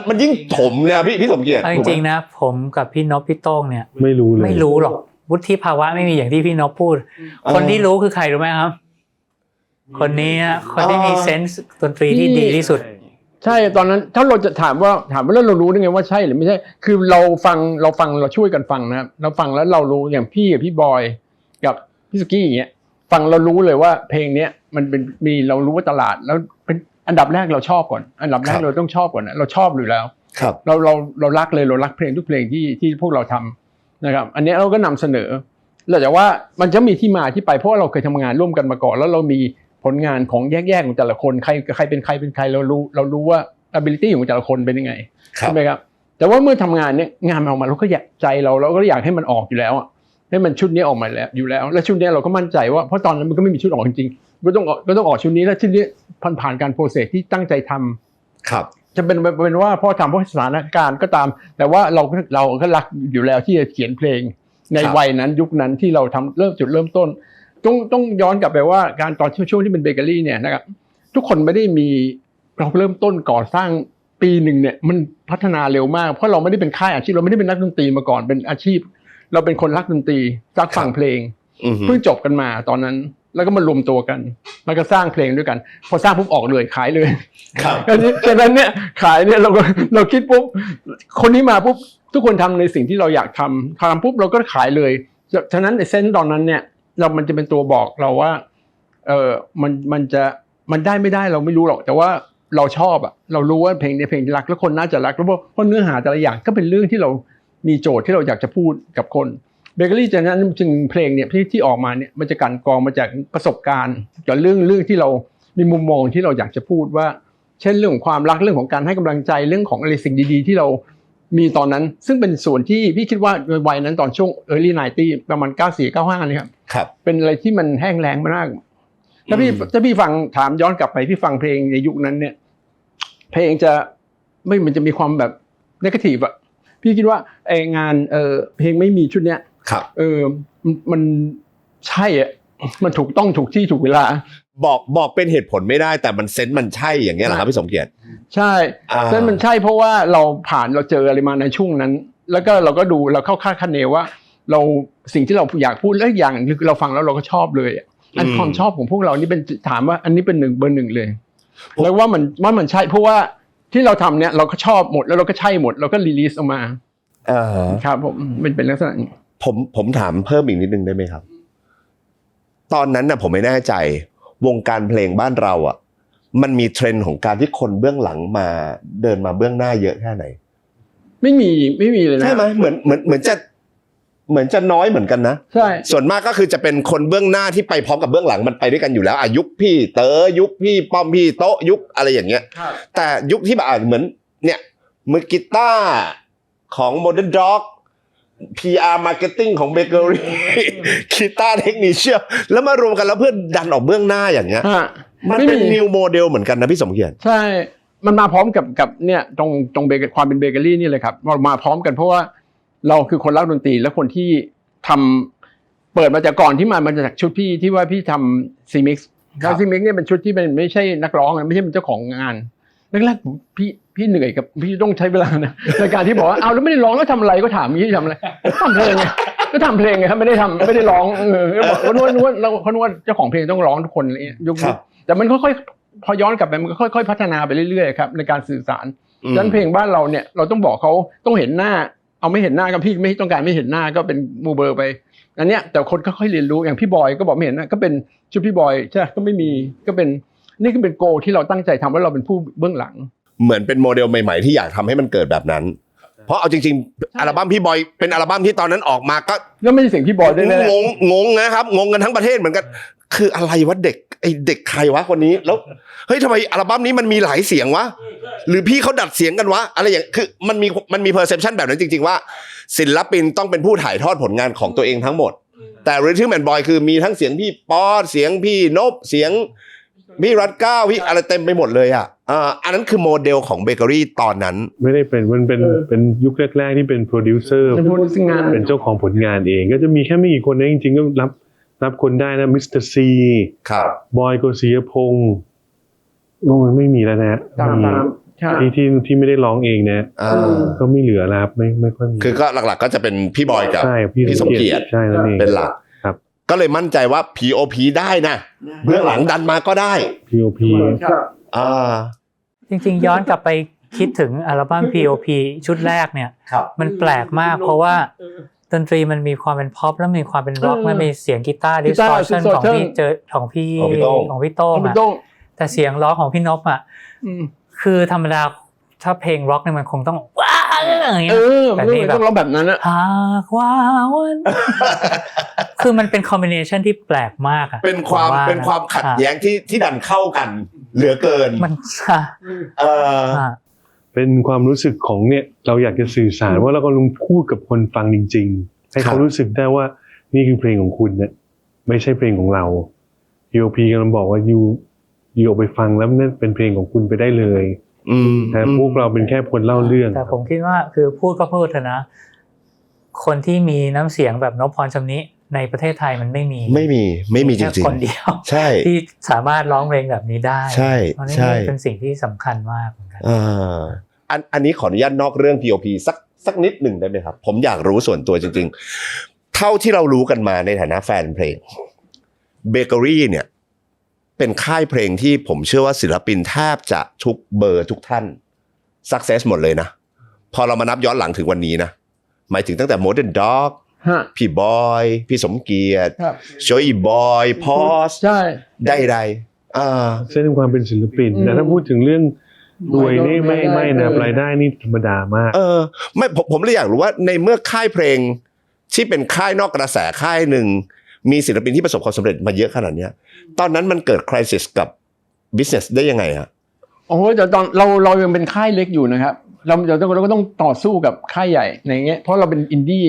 มันยิ่งถมเนี่ยพี่สมเกียรติ เอาจริงๆนะผมกับพี่นพพี่โต้งเนี่ย ไม่รู้เลย ไม่รู้หรอกวุฒิภาวะไม่มีอย่างที่พี่นพพูด คนที่รู้คือใครรู้ไหมครับ คนนี้ฮะคนที่มีเซนส์ดนตรีที่ดีที่สุด ใช่ตอนนั้นถ้าเราจะถามว่าแล้วเรารู้ได้ไงว่าใช่หรือไม่ใช่คือเราฟังเราช่วยกันฟังนะครับเราฟังแล้วเรารู้อย่างพี่กับพี่บอยกับพี่สกี้อย่างเงี้ยฟังเรารู้เลยว่าเพลงเนี้ยมันเป็นมีเรารู้ว่าตลาดแล้วเป็นอันดับแรกเราชอบก่อนอันดับแรกเราต้องชอบก่อนนะเราชอบอยู่แล้ว ครับ เรารักเลยเรารักเพลงทุกเพลงที่พวกเราทำนะครับอันนี้เราก็นำเสนอแต่ว่ามันจะมีที่มาที่ไปเพราะว่าเราเคยทำงานร่วมกันมาก่อนแล้วเรามีผลงานของแยกๆของแต่ละคนใครเป็นใครเรารู้ว่า ability ของแต่ละคนเป็นยังไงใช่ไหมครับแต่ว่าเมื่อทำงานเนี่ยงานมันออกมาเราก็อยากใจเราก็อยากให้มันออกอยู่แล้วให้มันชุดนี้ออกมาแล้วอยู่แล้วและชุดนี้เราก็มั่นใจว่าเพราะตอนนั้นมันก็ไม่มีชุดออกจริงๆก็ต้องออกชุดนี้แล้วชุดนี้ผ่านการโปรเซสที่ตั้งใจทำครับ จะเป็นว่าพอทำเพราะสถานการณ์ก็ตามแต่ว่าเราก็รักอยู่แล้วที่จะเขียนเพลงในวัยนั้นยุคนั้นที่เราทำเริ่มต้นต้องย้อนกลับไปว่าการตอนช่วงที่เป็นเบเกอรี่เนี่ยนะครับทุกคนไม่ได้มีเราเริ่มต้นก่อสร้างปีหนึ่งเนี่ยมันพัฒนาเร็วมากเพราะเราไม่ได้เป็นค่ายอาชีพเราไม่ได้เป็นนักดนตรีมาก่อนเป็นอาชีพเราเป็นคนรักดนตรีรักฟังเพลงเพิ่งจบกันมาตอนนั้นแล้วก็มารวมตัวกันแล้วก็สร้างเพลงด้วยกันพอสร้างปุ๊บออกเลยขายเลย ครับ ฉะนั้นเนี่ยขายเนี่ยเราคิดปุ๊บคนนี้มาปุ๊บทุกคนทำในสิ่งที่เราอยากทำปุ๊บเราก็ขายเลยฉะนั้นในเซนส์ตอนนั้นเนี่ยมันจะเป็นตัวบอกเราว่ามันได้ไม่ได้เราไม่รู้หรอกแต่ว่าเราชอบเรารู้ว่าเพลงในเพลงรักแล้วคนน่าจะรักแล้วเพราะเนื้อหาแต่ละอย่างก็เป็นเรื่องที่เรามีโจทย์ที่เราอยากจะพูดกับคนเบเกอรี่จากนั้นจึงเพลงเนี่ยที่ออกมาเนี่ยมันจะกันกรองมาจากประสบการณ์กับเรื่องที่เรามีมุมมองที่เราอยากจะพูดว่าเช่นเรื่องของความรักเรื่องของการให้กำลังใจเรื่องของอะไรสิ่งดีๆที่เรามีตอนนั้นซึ่งเป็นส่วนที่พี่คิดว่าในวัยนั้นตอนช่วง early 90ประมาณ94 95นี่ครับ ครับ เป็นอะไรที่มันแห้งแล้งมากถ้าพี่ฟังถามย้อนกลับไปพี่ฟังเพลงในยุคนั้นเนี่ยเพลงจะมันจะมีความแบบเนกาทีฟพี่คิดว่างานเพลงไม่มีชุดเนี้ยครับมันใช่มันถูกต้องถูกที่ถูกเวลาบอกเป็นเหตุผลไม่ได้แต่มันเซนส์มันใช่อย่างเงี้ยเหรอครับพี่สมเกียรติใช่เซนส์มันใช่เพราะว่าเราเจออะไรมาในช่วงนั้นแล้วก็เราก็ดูเราเข้าคาดคะเนว่าเราสิ่งที่เราอยากพูดและอย่างเราฟังแล้วเราก็ชอบเลยอันความชอบของพวกเรานี่เป็นถามว่าอันนี้เป็นเบอร์หนึ่งเลยแล้วว่ามันใช่เพราะว่าที่เราทำเนี่ยเราก็ชอบหมดแล้วเราก็ใช่หมดเราก็รีลีสออกมาครับผมเป็นลักษณะนี้ผมถามเพิ่มอีกนิดนึงได้ไหมครับตอนนั้นน่ะผมไม่แน่ใจวงการเพลงบ้านเรามันมีเทรนด์ของการที่คนเบื้องหลังมาเดินมาเบื้องหน้าเยอะแค่ไหนไม่มีเลยนะใช่ไหมเหมือนจะน้อยเหมือนกันนะใช่ส่วนมากก็คือจะเป็นคนเบื้องหน้าที่ไปพร้อมกับเบื้องหลังมันไปด้วยกันอยู่แล้วยุคพี่เต๋อยุคพี่ป้อมพี่โต๊ะยุคอะไรอย่างเงี้ยแต่ยุคที่แบบเหมือนเนี่ยมือกีตาร์ของ Modern Dog PR Marketing ของ Bakery กีตาร์เทคนิคเชียลแล้วมารวมกันแล้วเพื่อดันออกเบื้องหน้าอย่างเงี้ยมันเป็น new model เหมือนกันนะพี่สมเกียรติใช่มันมาพร้อมกับเนี่ยตรงความเป็นเบเกอรี่นี่เลยครับมาพร้อมกันเพราะว่าเราคือคนรักดนตรีและคนที่ทำเปิดมาจากก่อนที่มาจากชุดพี่ที่ว่าพี่ทำซีมิกซ์แล้วซีมิกซ์เนี่ยเป็นชุดที่เป็นไม่ใช่นักร้องไม่ใช่เป็นเจ้าของงานแรกๆพี่เหนื่อยกับพี่ต้องใช้เวลานะในการที่บอกว่าเอาแล้วไม่ได้ร้องแล้วทำอะไรก็ถามพี่ทำอะไรทำเพลงไงก็ทำเพลงไงครับไม่ได้ร้องก็บอกว่านวดเจ้าของเพลงต้องร้องทุกคนอะไรยุคนี้แต่มันค่อยๆพอย้อนกลับไปมันก็ค่อยๆพัฒนาไปเรื่อยๆครับในการสื่อสารฉะนั้นเพลงบ้านเราเนี่ยเราต้องบอกเขาต้องเห็นหน้าเอาไม่เห็นหน้ากับพี่ไม่ต้องการไม่เห็นหน้าก็เป็นมูเบอร์ไปอันเนี้ยแต่คนก็ค่อยเรียนรู้อย่างพี่บอยก็บอกไม่เห็นนะก็เป็นชุดพี่บอยใช่ก็ไม่มีก็เป็นนี่ก็เป็นโกที่เราตั้งใจทำว่าเราเป็นผู้เบื้องหลังเหมือนเป็นโมเดลใหม่ๆที่อยากทำให้มันเกิดแบบนั้น เพราะเอาจริงๆอัลบั้มพี่บอยเป็นอัลบั้มที่ตอนนั้นออกมาก็ แล้วไม่ใช่เสียงพี่บอยด้วยนะ งงนะครับงงกันทั้งประเทศเหมือนกันคืออะไรวะเด็กไอเด็กใครวะคนนี้แล้วเฮ้ยทำไมอัลบั้มนี้มันมีหลายเสียงวะหรือพี่เขาดัดเสียงกันวะอะไรอย่างคือมันมีเพอร์เซพชันแบบนั้นจริงๆว่าศิลปินต้องเป็นผู้ถ่ายทอดผลงานของตัวเองทั้งหมดแต่ Rhythm and Boy คือมีทั้งเสียงพี่ป๊อดเสียงพี่นพเสียงพี่รัตเก้าพี่อะไรเต็มไปหมดเลยอ่ะอันนั้นคือโมเดลของเบเกอรี่ตอนนั้นไม่ได้เป็นมันเป็นยุคแรกๆที่เป็นโปรดิวเซอร์เป็นเจ้าของผลงานเองก็จะมีแค่ไม่กี่คนนะจริงๆก็รับคนได้นะมิสเตอร์ซีครับบอยโกศิยพงศ์มันไม่มีแล้วนะที่ไม่ได้ร้องเองนะก็ไม่เหลือแล้วครับไม่ค่อยมีคือก็หลักๆก็จะเป็นพี่บอยกับพี่สมเกียรติ ใช่แล้วเองเป็นหลักครับก็เลยมั่นใจว่า POP ได้นะเบื้องหลังดันมาก็ได้ POP จริงๆย้อนกลับไปคิดถึงอัลบั้ม POP ชุดแรกเนี่ยมันแปลกมากเพราะว่าดนตรีมันมีความเป็นพ็อปแล้วมีความเป็นร็อกมันมีเสียงกีตาร์ดิสทอร์ชันของพี่โต้งแต่เสียงร้องของพี่นพอ่ะคือธรรมดาถ้าเพลงร็อกเนี่ยมันคงต้องว้าวอย่างเงี้ยแต่นี่แบบร้องแบบนั้นอะหากว่าวันคือมันเป็นคอมบิเนชันที่แปลกมากอะเป็นความขัดแย้งที่ดันเข้ากันเหลือเกินมันเป็นความรู้สึกของเนี่ยเราอยากจะสื่อสารว่าเราก็ลงพูดกับคนฟังจริงๆให้เขารู้สึกได้ว่านี่คือเพลงของคุณเนี่ยไม่ใช่เพลงของเรา POP กำลังบอกว่ายูออกไปฟังแล้วนั่นเป็นเพลงของคุณไปได้เลยแต่พวกเราเป็นแค่คนเล่าเรื่องแต่ผมคิดว่าคือพูดก็พูดเถอะนะคนที่มีน้ำเสียงแบบนพพรชำนิในประเทศไทยมันไม่มีจริงๆคนเดียว ใช่ที่สามารถร้องเพลงแบบนี้ได้ใช่เป็นสิ่งที่สำคัญมากเหมือนกันอันนี้ขออนุญาตนอกเรื่อง POP สักนิดหนึ่งได้ไหมครับผมอยากรู้ส่วนตัวจริงๆเท่าที่เรารู้กันมาในฐานะแฟนเพลงเบเกอรี่เนี่ยเป็นค่ายเพลงที่ผมเชื่อว่าศิลปินแทบจะทุกเบอร์ทุกท่าน success หมดเลยนะพอเรามานับย้อนหลังถึงวันนี้นะหมายถึงตั้งแต่ Modern Dog พี่บอยพี่สมเกียรติโชยบอยพอสได้เส้นความเป็นศิลปินแต่ถ้าพูดถึงเรื่องรวยนี่ไม่นะรายได้นี่ธรรมดามากไม่ผมเลยอยากรู้ว่าในเมื่อค่ายเพลงที่เป็นค่ายนอกกระแสค่ายหนึ่งมีศิลปินที่ประสบความสำเร็จมาเยอะขนาดนี้ตอนนั้นมันเกิด crisis กับ business ได้ยังไงฮะโอ้โหแต่ตอนเรายังเป็นค่ายเล็กอยู่นะครับเราก็ต้องต่อสู้กับค่ายใหญ่ในเงี้ยเพราะเราเป็นอินดี้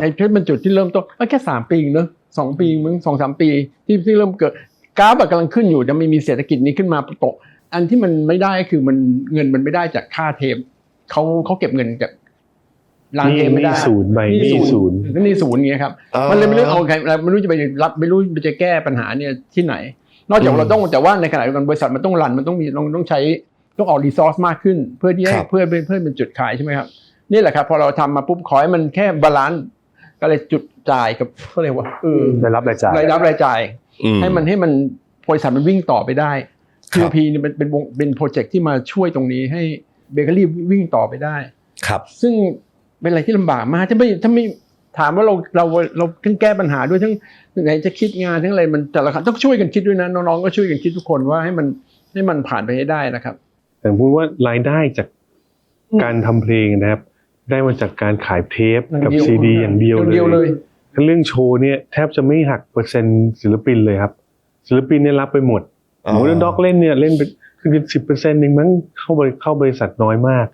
ในเพชรเป็นจุดที่เริ่มต้นแค่3 ปีเนอะ2 ปีมึง 2-3 ปีที่เริ่มเกิดกราฟกำลังขึ้นอยู่จะไม่มีเศรษฐกิจนี้ขึ้นมาโตอันที่มันไม่ได้คือมันเงินมันไม่ได้จากค่าเทปเขาเก็บเงินจากร้านเทปไม่ได้ศูนย์นี่ศูนย์เงี้ยครับมันเลยไม่รู้เอาใครไม่รู้จะไปรับไม่รู้จะแก้ปัญหาเนี่ยที่ไหนนอกจากเราต้องแต่ว่าในขณะเดียวกันบริษัทมันต้องรันมันต้องใช้ต้องออกรีซอสมากขึ้นเพื่อที่ให้เพื่อเป็นจุดขายใช่ไหมครับนี่แหละครับพอเราทำมาปุ๊บขอให้มันแค่บาลานซ์ก็เลยจุดจ่ายกับเขาเรียกว่ารายรับรายจ่ายให้มันบริษัทมันวิ่งต่อไปได้ POP เนี่ยเป็นโปรเจกต์ที่มาช่วยตรงนี้ให้เบเกอรี่วิ่งต่อไปได้ครับซึ่งเป็นอะไรที่ลำบากมากถ้าไม่ถามว่าเราแก้ปัญหาด้วยทั้งไหนจะคิดงานทั้งอะไรมันแต่ละครั้งต้องช่วยกันคิดด้วยนะน้องๆก็ช่วยกันคิดทุกคนว่าให้มันผ่านไปให้ได้นะครับแต่พูดว่ารายได้จากการทำเพลงนะครับได้มาจากการขายเทปกับซีดีอย่างเดียวเลยเรื่องโชว์เนี่ยแทบจะไม่หักเปอร์เซ็นต์ศิลปินเลยครับศิลปินเนี่ยรับไปหมดโมเดิร์นด็อกเล่นเป็นคือ 10% นึงมั้งเข้าบริษัทน้อยมาก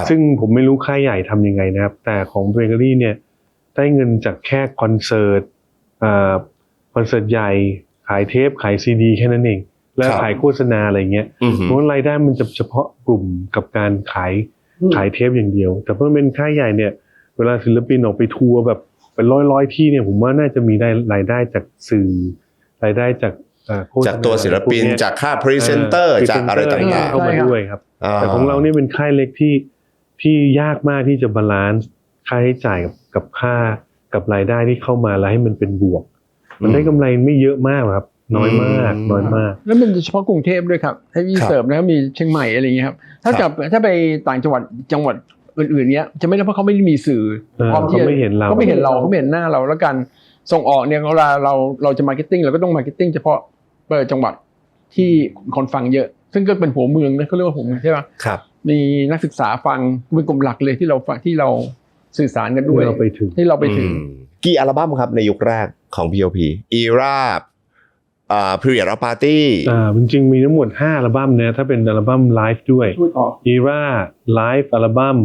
ซึ่งผมไม่รู้ค่ายใหญ่ทำยังไงนะครับแต่ของเบเกอรี่เนี่ยได้เงินจากแค่คอนเสิร์ตใหญ่ขายเทปขายซีดีแค่นั้นเองแล้วขายโฆษณาอะไรเงี้ยเพราะรายได้มันจะเฉพาะกลุ่มกับการขายเทปอย่างเดียวแต่เมื่อเป็นค่ายใหญ่เนี่ยเวลาศิลปินออกไปทัวร์แบบเป็นร้อยที่เนี่ยผมว่าน่าจะมีรายได้จากสื่อรายได้จากตัวศิลปินจากค่าพรีเซนเตอร์จากอะไรต่างๆเข้ามาด้วยครับแต่ของเราเนี่ยเป็นค่ายเล็กที่ยากมากที่จะบาลานซ์ค่าใช้จ่ายกับค่ากับรายได้ที่เข้ามาแล้วให้มันเป็นบวกมันได้กำไรไม่เยอะมากครับน้อยมากแล้วมันเฉพาะกรุงเทพด้วยครับให้พี่เสิร์ฟแล้วมีเชียงใหม่อะไรอย่างเงี้ยครับถ้าไปต่างจังหวัดอื่นๆเนี้ยจะไม่ได้เพราะเขาไม่ได้มีสื่อเขาไม่เห็นเราเขาไม่เห็นหน้าเราแล้วกันส่งออกเนี่ยเวลาเราจะมาร์เก็ตติ้งเราก็ต้องมาร์เก็ตติ้งเฉพาะจังหวัดที่คนฟังเยอะซึ่งก็เป็นหัวเมืองนะเขาเรียกว่าหัวเมืองใช่ไหมครับ มีนักศึกษาฟังเป็นกลุ่มหลักเลยที่เราฟังที่เราสื่อสารกันด้วย ที่เราไปถึง ที่เราไปถึง กี่อัลบั้มครับในยุคแรกของ P.O.P. Era Period of Party จริงๆมีทั้งหมด5อัลบั้มนะถ้าเป็นอัลบั้มไลฟ์ด้วย พูดต่อ Era Live อัลบั้ม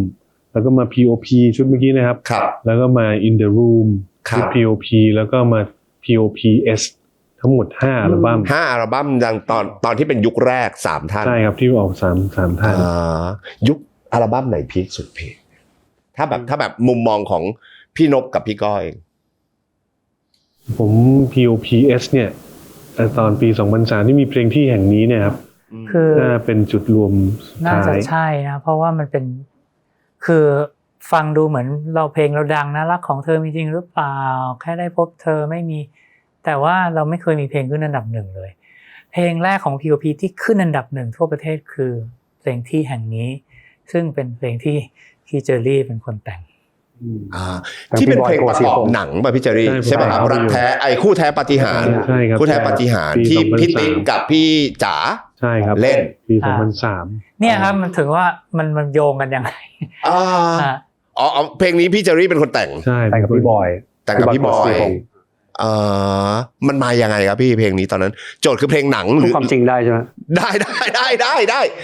แล้วก็มา P.O.P. ชุดเมื่อกี้นะครับ ครับ แล้วก็มา In the Room ครับ ชุด P.O.P. แล้วก็มา P.O.P.S ทั้งหมด5อัลบั้ม 5 อัลบั้มดังตอนที่เป็นยุคแรก3ท่าน ใช่ครับที่ออก3ท่าน ยุคอัลบั้มไหนพีคสุดพี่ถ้าแบบมุมมองของพี่นพกับพี่ก้อยเอง ผม P.O.P.S เนี่ยตอนปี2003ที่มีเพลงที่แห่งนี้เนี่ยครับ คือ น่าเป็นจุดรวมสุด น่า ท้า จะ ย ใช่นะเพราะว่ามันเป็นคือฟังดูเหมือนเราเพลงเราดังนะรักของเธอมีจริงหรือเปล่าแค่ได้พบเธอไม่มีแต่ว่าเราไม่เคยมีเพลงขึ้นอันดับหนึ่งเลยเพลงแรกของ P.O.P ที่ขึ้นอันดับหนึ่งทั่วประเทศคือเพลงที่แห่งนี้ซึ่งเป็นเพลงที่เจอรี่เป็นคนแต่ง ที่เป็นเพลงประกอบหนังป่ะพี่เจอรี่ ใช่ ใช่ป่ะครับ ผม รักแท้คู่แท้ปาฏิหาริย์ ใช่ครับ คู่แท้ปาฏิหาริย์ ปี ที่ 2003 พี่ติ๊กกับพี่จ๋า ใช่ครับ เล่น ปี2003เนี่ยครับมันถึงว่ามันโยงกันยังไง อ่า อ่ะ อ๋อเพลงนี้พี่เจอรี่เป็นคนแต่ง ใช่ แต่งกับพี่บอย แต่งกับพี่บอย พี่บอย มันมายังไงครับพี่เพลงนี้ตอนนั้น โจทย์คือเพลงหนังห พู รื ด อ ความจริงได้ใช่ไหม ได้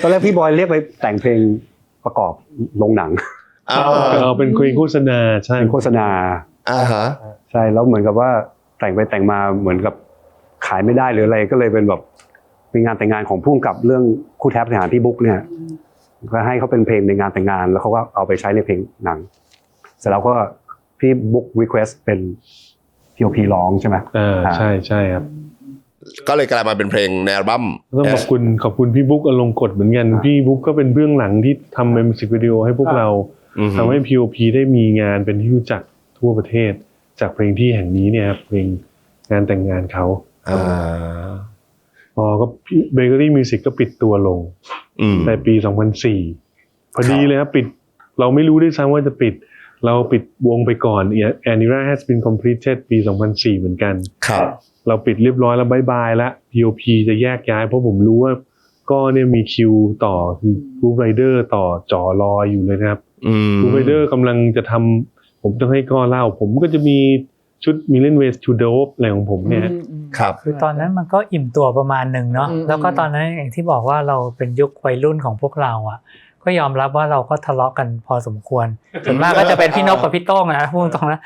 ตอนแรกพี่บอยเรียกไปแต่งเพลงประกอบลงหนัง เป็นเพลงโฆษณาใช่ เป็นโฆษณา ฮะ ใช่แล้วเหมือนกับว่าแต่งไปแต่งมาเหมือนกับขายไม่ได้หรืออะไรก็เลยเป็นแบบเป็นงานแต่งงานของผู้กำกับเรื่องคู่แท้ปาฏิหาริย์พี่บุ๊กเนี่ยก็ให้เขาเป็นเพลงในงานแต่งงานแล้วเขาก็เอาไปใช้ในเพลงหนังเสร็จแล้วก็พี่บุ๊กรีเควสเป็น P.O.P ร้องใช่ไหม ใช่ใช่ครับ ก็เลยกลายมาเป็นเพลงในอัลบั้ม ต้องขอบคุณพี่บุ๊กอลงกฎเหมือนกันพี่บุ๊กก็เป็นเบื้องหลังที่ทำมิวสิกวิดีโอให้พวกเราทำให้ P.O.P ได้มีงานเป็นที่รู้จักทั่วประเทศจากเพลงที่แห่งนี้เนี่ยครับเพลงงานแต่งงานเขาพอก็เบเกอรี่มิวสิกก็ปิดตัวลงในปี2004พอดีเลยครับปิดเราไม่รู้ด้วยซ้ำว่าจะปิดเราปิดวงไปก่อน Era has been completed ปี2004เหมือนกันครับเราปิดเรียบร้อยแล้วบายบายแล้ว P.O.P จะแยกย้ายเพราะผมรู้ว่าก็เนี่ยมีคิวต่อคือ Groove Rider ต่อจ่อรออยู่เลยนะครับ Groove Rider กำลังจะทำผมต้องให้ก็เล่าผมก็จะมีชุด Million Ways to Dope อะไรของผมเนี่ย ครับ คือตอนนั้นมันก็อิ่มตัวประมาณหนึ่งเนาะแล้วก็ตอนนั้นอย่างที่บอกว่าเราเป็นยุควัยรุ่นของพวกเราอ่ะก็ยอมรับว่าเราก็ทะเลาะกันพอสมควรส่วนมากก็จะเป็นพี่นพกับพี่โต้งนะพูดตรงนะ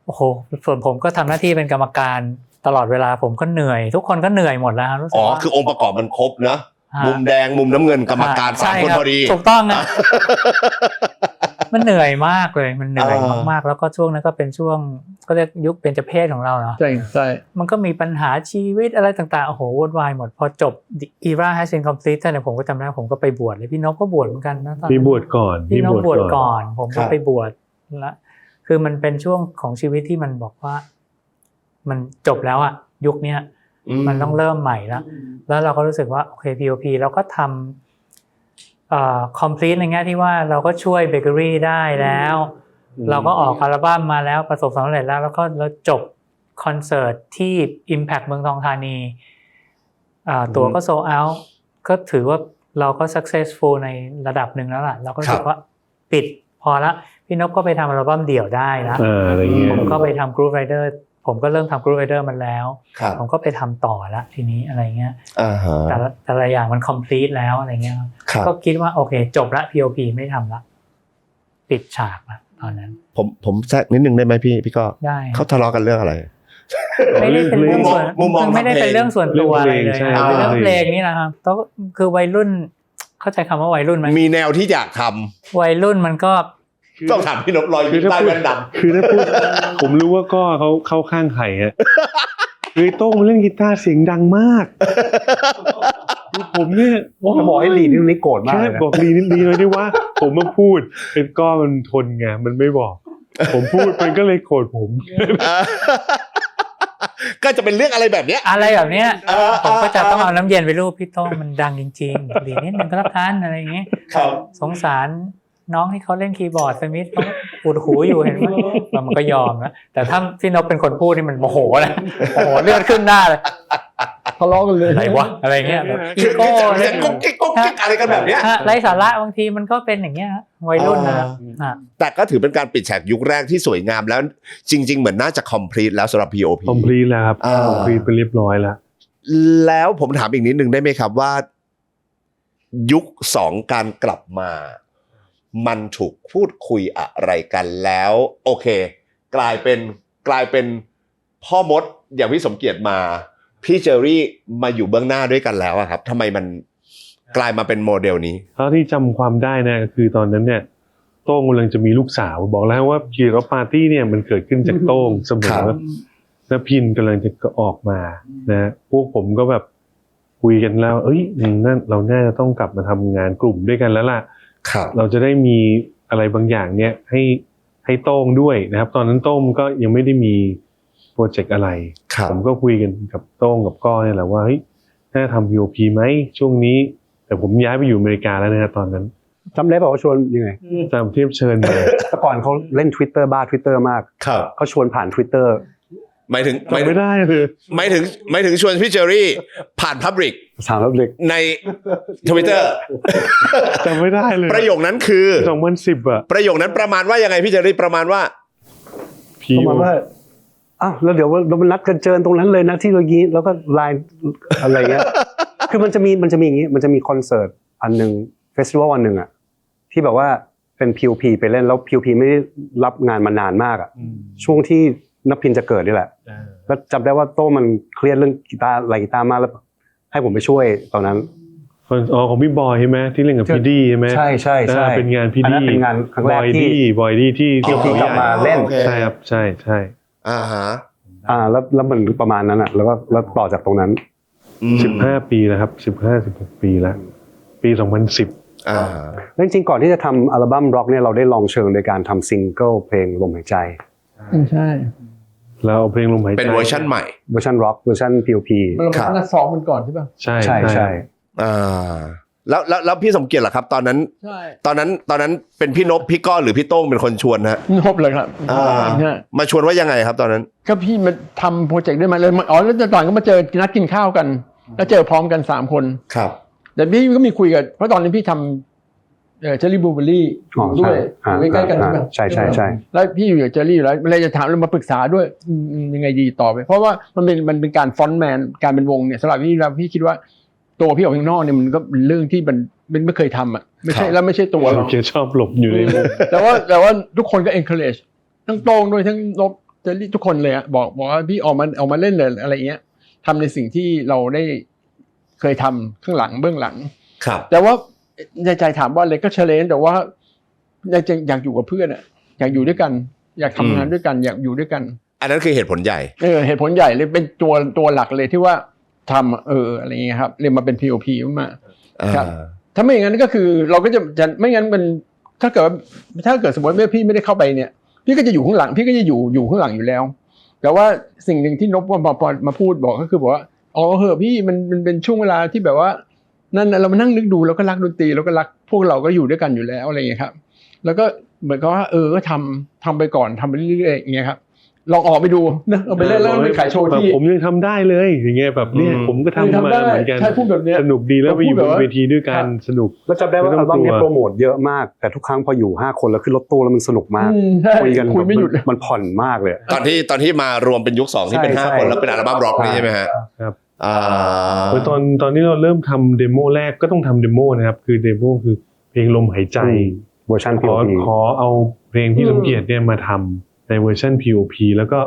โอ้โหส่วนผมก็ทำหน้าที่เป็นกรรมการตลอดเวลาผมก็เหนื่อยทุกคนก็เหนื่อยหมดแล้วรู้สึกว่า คือองค์ประกอบมันครบนะมุมแดงมุมน้ำเงินกรรมการ3คนพอดีถูกต้องนะมันเหนื่อยมากเลยมันเหนื่อยมากๆแล้วก็ช่วงนั้นก็เป็นช่วงก็เรียกยุคเบญจเพศของเราเนาะใช่มันก็มีปัญหาชีวิตอะไรต่างๆโอ้โหวุ่นวายหมดพอจบ Era has been complete เนี่ยผมก็จำได้ผมก็ไปบวชเลยพี่นพก็บวชเหมือนกันนะตอนพี่บวชก่อน พี่นพบวชก่อนผมก็ไปบวชแล้วคือมันเป็นช่วงของชีวิตที่มันบอกว่ามันจบแล้วอะยุคเนี้ยมันต้องเริ่มใหม่แล้วเราก็รู้สึกว่าโอเค P.O.P เราก็ทำcomplete ในแง่ที่ว่าเราก็ช่วยเบเกอรี่ได้แล้วเราก็ออกอัลบั้มมาแล้วประสบความสำเร็จแล้วก็เราจบคอนเสิร์ตที่ Impact เมืองทองธานีตั๋วก็โซลด์เอาท์ก็ถือว่าเราก็ successful ในระดับหนึ่งแล้วล่ะเราก็รู้สึกว่าปิดพอละพี่นพก็ไปทำอัลบั้มเดี่ยวได้นะผมก็ไปทำ Groove Rider ผมก็เริ่มทำ Groove Rider มันแล้วผมก็ไปทำต่อละทีนี้อะไรเงี้ยแต่ละอย่างมัน complete แล้วอะไรเงี้ยก็คิดว่าโอเคจบละ P.O.P ไม่ทำละปิดฉากละตอนนั้นผมแทรกนิดนึงได้ไหมพี่ก็ได้เขาทะเลาะกันเรื่องอะไรไม่ได้เป็นเรื่องส่วนไม่ได้เป็นเรื่องส่วนตัวอะไรเลยเรื่องเพลงนี่นะครับต้องคือวัยรุ่นเข้าใจคำว่าวัยรุ่นไหมมีแนวที่อยากทำวัยรุ่นมันก็ต้องถามพี่นพลอยอยู่ใต้แว่นดำคือถ้าพูดผมรู้ว่าก็เขาเข้าข้างไข่ฮะคือโต้งมันเล่นกีตาร์เสียงดังมากผมเนี่ยจะบอกให้ลีนนี่โกรธมากเลยบอกลีนดีเลยที่ว่าผมมาพูดเป็นก้อนมันทนไงมันไม่บอกผมพูดมันก็เลยโกรธผมก็จะเป็นเรื่องอะไรแบบเนี้ยอะไรแบบเนี้ยผมก็จะต้องเอาน้ำเย็นไปลูบพี่โต้งมันดังจริงๆลีนนิดนึงก็แล้วกันอะไรอย่างเงี้ยสงสารน้องที่เขาเล่นคีย์บอร์ดสมิธเขาปวดหูอยู่เห็นไหมมันก็ยอมนะแต่ถ้าพี่นพเป็นคนพูดนี่มันโมโหนะโอ้โหเลือดขึ้นหน้าเลย ทะเลาะกันเลย อะไรวะอะไรเงี้ยแบบอี คือ โก้ เสียงกุ๊กกิ๊กกุ๊กกิ๊กอะไรกันแบบเนี้ย ไร้สาระบางทีมันก็เป็นอย่างเงี้ยวัยรุ่นนะอ่ะ แต่ก็ถือเป็นการปิดฉากยุคแรกที่สวยงามแล้วจริง ๆ เหมือนน่าจะ complete แล้วสำหรับ POP คอมพลีทแล้วครับ อ่า คอมพลีทไปเรียบร้อยแล้ว แล้วผมถามอีกนิดนึงได้ไหมครับว่า ยุค2การกลับมา มันถูกพูดคุยอะไรกันแล้ว โอเค กลายเป็นพ่อมดอย่างพี่สมเกียรติมาพี่เจอรี่มาอยู่เบื้องหน้าด้วยกันแล้วอะครับทำไมมันกลายมาเป็นโมเดลนี้ เท่าที่จำความได้นะคือตอนนั้นเนี่ยโต้งกำลังจะมีลูกสาวบอกแล้วว่าเกียรติปาร์ตี้เนี่ยมันเกิดขึ้นจากโต้งเสม ครั อบ แล้วพินกำลังจะออกมานะพวกผมก็แบบคุยกันแล้วเอ้ยนั่นเราน่าจะต้องกลับมาทำงานกลุ่มด้วยกันแล้วล่ะ ครับ เราจะได้มีอะไรบางอย่างเนี่ยให้โต้งด้วยนะครับ ตอนนั้นโต้งก็ยังไม่ได้มีโปรเจกต์อะไร ครับ ผมก็คุยกันกับโต้งกับก้อเนี่ยแหละว่าเฮ้ยน่าทำ POP ไหมช่วงนี้ แต่ผมย้ายไปอยู่อเมริกาแล้วนะครับตอนนั้น จำได้เปล่าว่าชวนยังไง ตามเทียบเชิญมา แต่ก่อนเขาเล่น Twitter บ้า Twitter มาก ครับ เขาชวนผ่าน Twitter หมายถึง จำไม่ได้เลย หมายถึงชวนพี่เจอรี่ผ่าน Public สามรับเล็ก ใน Twitter จำไม่ได้เลย ประโยคนั้นคือ 2010อะ ประโยคนั้นประมาณว่ายังไงพี่เจอรี่ประมาณว่า ประมาณว่าอ้าวแล้วเดี๋ยวเรานัดกันเจอตรงนั้นเลยนะที่เรายี้แล้วก็ไลน์อะไรเงี้ย คือมันจะมีอย่างงี้มันจะมีคอนเสิร์ตอันหนึ่งเฟสติวัลอันหนึ่งอ่ะที่แบบว่าเป็น POP ไปเล่นแล้ว POP ไม่ได้รับงานมานานมากอ่ะช่วงที่นับพินจะเกิดนี่แหละแล้วจำได้ว่าโต้มันเครียดเรื่องกีตาร์อะไรกีตาร์มากแล้วให้ผมไปช่วยตอนนั้น ของพี่บอยใช่ไหมที่เล่นกับพี่ดี้ใช่ไหม ใช่เป็นงานพี่ อัน ดี้ นั้นเป็นงานครั้งแรกที่ บอยดี้ที่ POP กลับมาเล่น โอเค ใช่ครับใช่ อ่าฮะ แล้วมันประมาณนั้นอ่ะแล้วต่อจากตรงนั้น 15 ปีแล้วครับ16 ปีแล้วปี 2010 อ่า แล้วจริงๆก่อนที่จะทำอัลบั้มร็อกเนี่ยเราได้ลองเชิงโดยการทำซิงเกิลเพลงลมหายใจ ใช่ แล้วเอาเพลงลมหายใจ เป็นเวอร์ชั่นใหม่ เวอร์ชันร็อกเวอร์ชัน POP เรา ครับ นัดซ้อมมันก่อนใช่ป่ะ ใช่ ใช่ อ่าแล้วพี่สมเกียรติล่ะครับ ตอนนั้น ใช่ ตอนนั้นเป็นพี่นพพี่ก้อนหรือพี่โต้งเป็นคนชวนฮะ นบเลยครับ ใช่ มาชวนว่ายังไงครับตอนนั้น ก็พี่มาทำโปรเจกต์ด้วยมาเลยอ๋อแล้วตอนก็มาเจอนัดกินข้าวกัน แล้วเจอพร้อมกัน3 คน ครับ แต่พี่ก็มีคุยกันเพราะตอนนี้พี่ทำเจอรี่บลูเบอรี่ อ๋อ ด้วย ใช่ อยู่ใกล้ๆกันใช่ไหม ใช่ แล้วพี่อยู่กับเจอรี่อยู่แล้วเลยจะถามเลยมาปรึกษาด้วยยังไงดีต่อไป เพราะว่ามันเป็นการฟอนต์แมนการเป็นวงเนี่ยสำหรับพี่แล้วพี่คิดว่าตัวพี่ออกข้างนอกเนี่ยมันก็เป็นเรื่องที่มันไม่เคยทำอ่ะไม่ใช่ ครับ แล้วไม่ใช่ตัวเรา เกียรติชอบหลบอยู่ในวง แต่ว่าทุกคนก็ encourage ทั้งโต้งด้วยทั้งลบเจอรี่ทุกคนเลยอะบอกว่าพี่ออกมาเล่นเลยอะไรเงี้ยทำในสิ่งที่เราได้เคยทำข้างหลังเบื้องหลัง ครับ แต่ว่าในใจถามว่าอะไรก็เชลเลนแต่ว่าอยากอยู่กับเพื่อนอะอยากอยู่ด้วยกัน อยากทำงานด้วยกัน อยากอยู่ด้วยกัน อันนั้นคือเหตุผลใหญ่ เหตุผลใหญ่เลยเป็นตัวหลักเลยที่ว่าทำอะไรเงี้ยครับเลยมาเป็น POP ขึ้นมา ครับ ถ้าไม่อย่างนั้นก็คือเราก็จะไม่งั้นมันถ้าเกิดสมมติว่าพี่ไม่ได้เข้าไปเนี่ยพี่ก็จะอยู่ข้างหลังพี่ก็จะอยู่ข้างหลังอยู่แล้ว แต่ว่าสิ่งหนึ่งที่นพมาพูดบอกก็คือบอกว่าอ๋อเหอะพี่มันเป็นช่วงเวลาที่แบบว่านั่นเรามานั่งนึกดูแล้วก็รักดนตรีแล้วก็รักพวกเราก็อยู่ด้วยกันอยู่แล้วอะไรอย่างเงี้ยครับแล้วก็เหมือนกับว่าก็ทำไปก่อนทำไปเรื่อยๆอย่างเงี้ยครับลองออกไปดูนะเอาไปเล่นแล้วไปขายโชว์ที่ ผมยังทำได้เลยอย่างเงี้ยแบบเนี่ยผมก็ทำมาเหมือนกัน ใช่พูดแบบเนี้ย สนุกดีแล้วไปอยู่บนเวทีด้วยกันสนุก แล้วจำได้ว่าอัลบั้มนี้โปรโมทเยอะมากแต่ทุกครั้งพออยู่5 คนแล้วขึ้นรถตู้แล้วมันสนุกมาก ใช่ คุยกัน คุยไม่หยุด มันผ่อนมากเลย ตอนที่มารวมเป็นยุค2ที่เป็น ใช่ 5 คนแล้วเป็นอัลบั้มร็อกนี่ใช่ไหมฮะ ครับ อ่า ตอนนี้เราเริ่มทำเดโมแรกก็ต้องทำเดโมนะครับคือเดโมคือเพลงลมหายใจ เวอร์ชัน ขอ POP เอาเพลงพี่สมเกียรติเนี่ยมาทำในเวอร์ชัน POP แล้วก็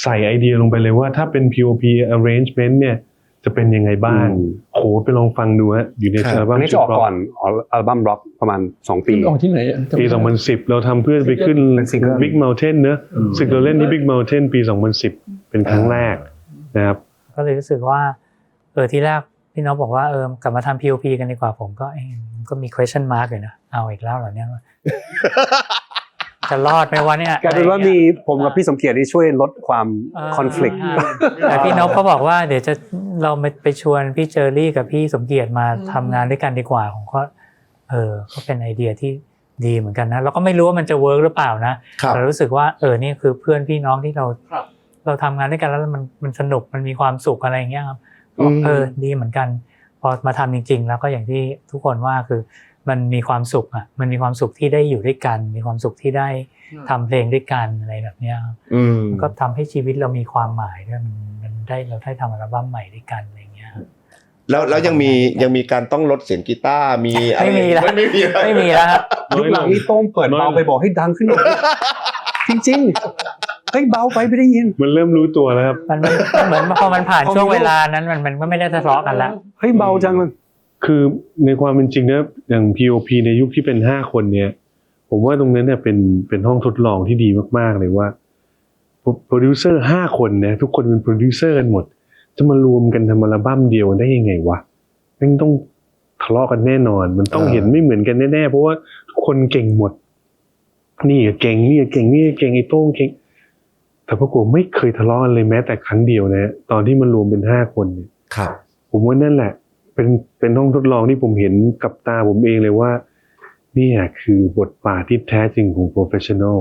ใส่ไอเดียลงไปเลยว่าถ้าเป็น POP arrangement เนี่ยจะเป็นยังไงบ้างโหไปลองฟังดูฮะอยู่ในอัลบั้ อั ม นนี้จะออกก่อนอัลบั้มร็อกประมาณ2 ปี ออกที่ไหนอะ ปี 2010 เราทำเพื่อไปขึ้น เป็นซิงเกิล Big Mountain เนอะสึกเราเล่นที่ Big Mountain ปี 2010 เป็นครั้งแรกนะครับ ก็เลยรู้สึกว่าที่แรกพี่น้องบอกว่ากลับมาทำ POP กันดีกว่าผมก็มี question mark อยู่นะเอาอีกแล้วเหรอเนี่ย จะรอดไหมวะเนี่ย กลายเป็นว่ามีผมกับพี่สมเกียรติที่ช่วยลดความคอน FLICT แต่พี่นพเขาบอกว่าเดี๋ยวเราไปชวนพี่เจอรี่กับพี่สมเกียรติมาทำงานด้วยกันดีกว่าผมก็ก็เป็นไอเดียที่ดีเหมือนกันนะเราก็ไม่รู้ว่ามันจะเวิร์กหรือเปล่านะแต่รู้สึกว่านี่คือเพื่อนพี่น้องที่เราทำงานด้วยกันแล้วมันสนุกมันมีความสุขอะไรอย่างเงี้ยครับ ดีเหมือนกันพอมาทำจริงๆแล้วก็อย่างที่ทุกคนว่าคือมันมีความสุขอ่ะมันมีความสุขที่ได้อยู่ด้วยกันมีความสุขที่ได้ทำเพลงด้วยกันอะไรแบบเนี้ยมันก็ทำให้ชีวิตเรามีความหมายด้วยมันได้เราได้ทำอัลบั้มใหม่ด้วยกันอะไรเงี้ยแล้วยังมีการต้องลดเสียงกีตาร์มีอะไร ไม่มีแล้ว ไม่มี แล้วครับ ยุคหลังนี่โต้งเปิดเบาไปบอกให้ดังขึ้นหน่อยจริงๆเฮ้ยเบาไปไม่ได้ยิน มันเริ่มรู้ตัวแล้วครับ มันเหมือนพอมันผ่านช่วงเวลานั้นมันก็ไม่ได้ทะเลาะกันแล้ว เฮ้ยเบาจังเลย คือในความเป็นจริงนะอย่าง POP ในยุคที่เป็น5คนเนี่ยผมว่าตรงนั้นเนี่ยเป็นห้องทดลองที่ดีมากๆเลยว่าโปรดิวเซอร์5คนนะทุกคนเป็นโปรดิวเซอร์กันหมดจะมารวมกันทำอัลบั้มเดียวได้ยังไงวะมันต้องทะเลาะกันแน่นอนมันต้องเห็นไม่เหมือนกันแน่ๆเพราะว่าทุกคนเก่งหมดนี่เก่งนี่เก่งนี่เก่งไอ้โต้งเก่งแต่ปรากฏไม่เคยทะเลาะกันเลยแม้แต่ครั้งเดียวนะตอนที่มันรวมเป็น5คนเนี่ย ครับ ผมว่านั่นแหละเป็นห้องทดลองที่ผมเห็นกับตาผมเองเลยว่าเนี่ยคือบทบาทที่แท้จริงของ professional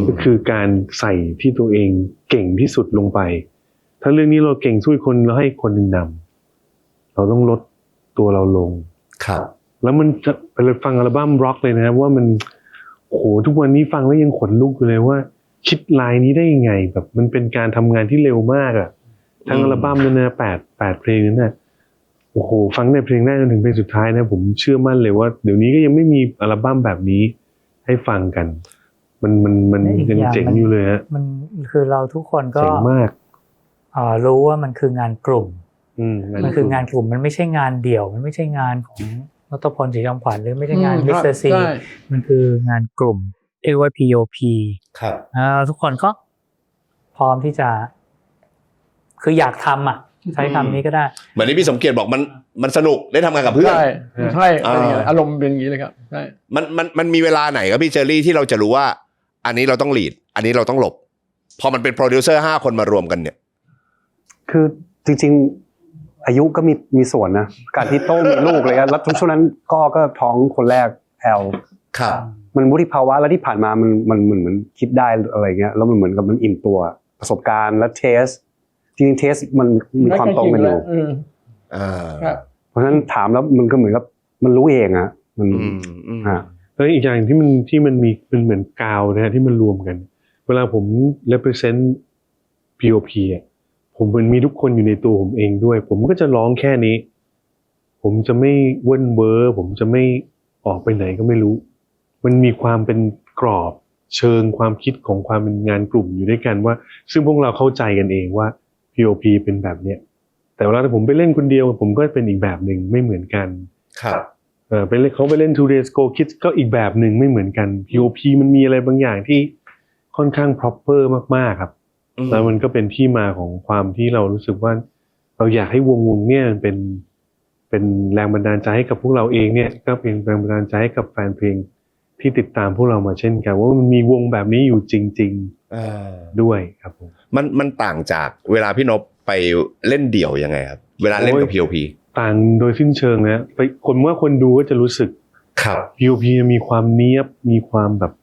ก็คือการใส่ที่ตัวเองเก่งที่สุดลงไปถ้าเรื่องนี้เราเก่งสู้คนแล้วให้คนหนึ่งนำเราต้องลดตัวเราลง ครับ แล้วมันจะไปฟังอัลบั้มร็อกเลยนะครับว่ามันโอ้โหทุกวันนี้ฟังแล้วยังขนลุกอยู่เลยว่าคิดลายนี้ได้ยังไงแบบมันเป็นการทำงานที่เร็วมากอ่ะทั้งอัลบั้มนั้นนะ8เพลงนั้นนะโอ้โหฟังในเพลงแรกจนถึงเพลงสุดท้ายนะผมเชื่อมั่นเลยว่าเดี๋ยวนี้ก็ยังไม่มีอัลบั้มแบบนี้ให้ฟังกันมันยังเจ๋งอยู่เลยฮะ มันคือเราทุกคนก็ เจ๋งมาก รู้ว่ามันคืองานกลุ่ม มันคืองาน น กลุ่มมันไม่ใช่งานเดี่ยวมันไม่ใช่งานของนตพลศรีจอมขวัญหรือไม่ใช่งานมิสเตอร์ซีมันคืองานกลุ่มเรียกว่า POP ครับ ทุกคนก็พร้อมที่จะคืออยากทำใช้คำนี้ก็ได้ เหมือนที่พี่สมเกียรติบอกมันสนุกได้ทำงานกับเพื่อน ใช่อารมณ์เป็นอย่างนี้เลยครับใช่ มันมีเวลาไหนครับพี่เจอรี่ที่เราจะรู้ว่าอันนี้เราต้องลีดอันนี้เราต้องหลบพอมันเป็นโปรดิวเซอร์5คนมารวมกันเนี่ย คือจริงๆอายุก็มีส่วนนะการที่โต้งมีลูกเลยแล้วช่วงนั้นก็ท้องคนแรกแอล ครับ มันวุฒิภาวะแล้วที่ผ่านมามันเหมือนคิดได้อะไรเงี้ยแล้วมันเหมือนกับมันอิ่มตัวประสบการณ์และเทสจริงๆเทสมันมีความตรงกันอยู่เพราะฉะนั้นถามแล้วมันก็เหมือนกับมันรู้เองอะมันแล้วอีกอย่างที่มันมีเป็นเหมือนกาวนะฮะที่มันรวมกันเวลาผม represent POP อ่ะผมมันมีทุกคนอยู่ในตัวผมเองด้วยผมก็จะร้องแค่นี้ผมจะไม่เว้นเว้อผมจะไม่ออกไปไหนก็ไม่รู้มันมีความเป็นกรอบเชิงความคิดของความเป็นงานกลุ่มอยู่ด้วยกันว่าซึ่งพวกเราเข้าใจกันเองว่า POP เป็นแบบเนี้ยแต่เวลาผมไปเล่นคนเดียวผมก็เป็นอีกแบบหนึ่งไม่เหมือนกันครับไปเล่นเขาไปเล่น Two Days Go Kids ก็อีกแบบหนึ่งไม่เหมือนกัน POP มันมีอะไรบางอย่างที่ค่อนข้าง proper มากๆครับแล้วมันก็เป็นที่มาของความที่เรารู้สึกว่าเราอยากให้วงเนี่ยเป็นแรงบันดาลใจให้กับพวกเราเองเนี่ยก็เป็นแรงบันดาลใจให้กับแฟนเพลงที่ติดตามพวกเรามาเช่นกันว่ามันมีวงแบบนี้อยู่จริงๆด้วยครับผมมันต่างจากเวลาพี่นพไปเล่นเดี่ยวยังไงครับเวลาเล่นกับ POP ต่างโดยสิ้นเชิงนะไปคนดูก็จะรู้สึกครับ POP มีความเนียบมีความแบบ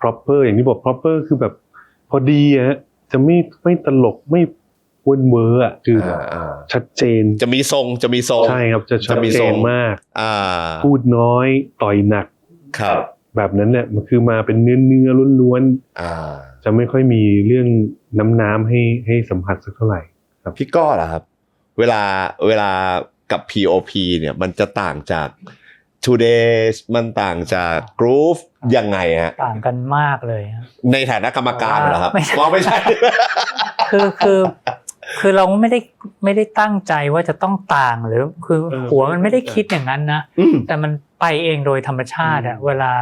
proper อย่างที่บอก proper คือแบบพอดีฮะจะไม่ตลกไม่เว้นเว้อคือชัดเจนจะมีทรงใช่ครับจะชัดเจนมากพูดน้อยต่อยหนักครับแบบนั้นเนี่ยมันคือมาเป็นเนื้อล้วนๆจะไม่ค่อยมีเรื่องน้ำให้สัมผัสสักเท่าไหร่ครับพี่ก้อเหรอครับเวลากับ POP เนี่ยมันจะต่างจาก Today มันต่างจาก Groove ยังไงฮะต่างกันมากเลยในฐานะกรรมการเหรอครับไม่ใช่ คือเราไม่ได้ตั้งใจว่าจะต้องต่างหรือคือหัวมันไม่ได้คิดอย่างนั้นนะแต่มันไปเองโดยธรรมชาติเวลา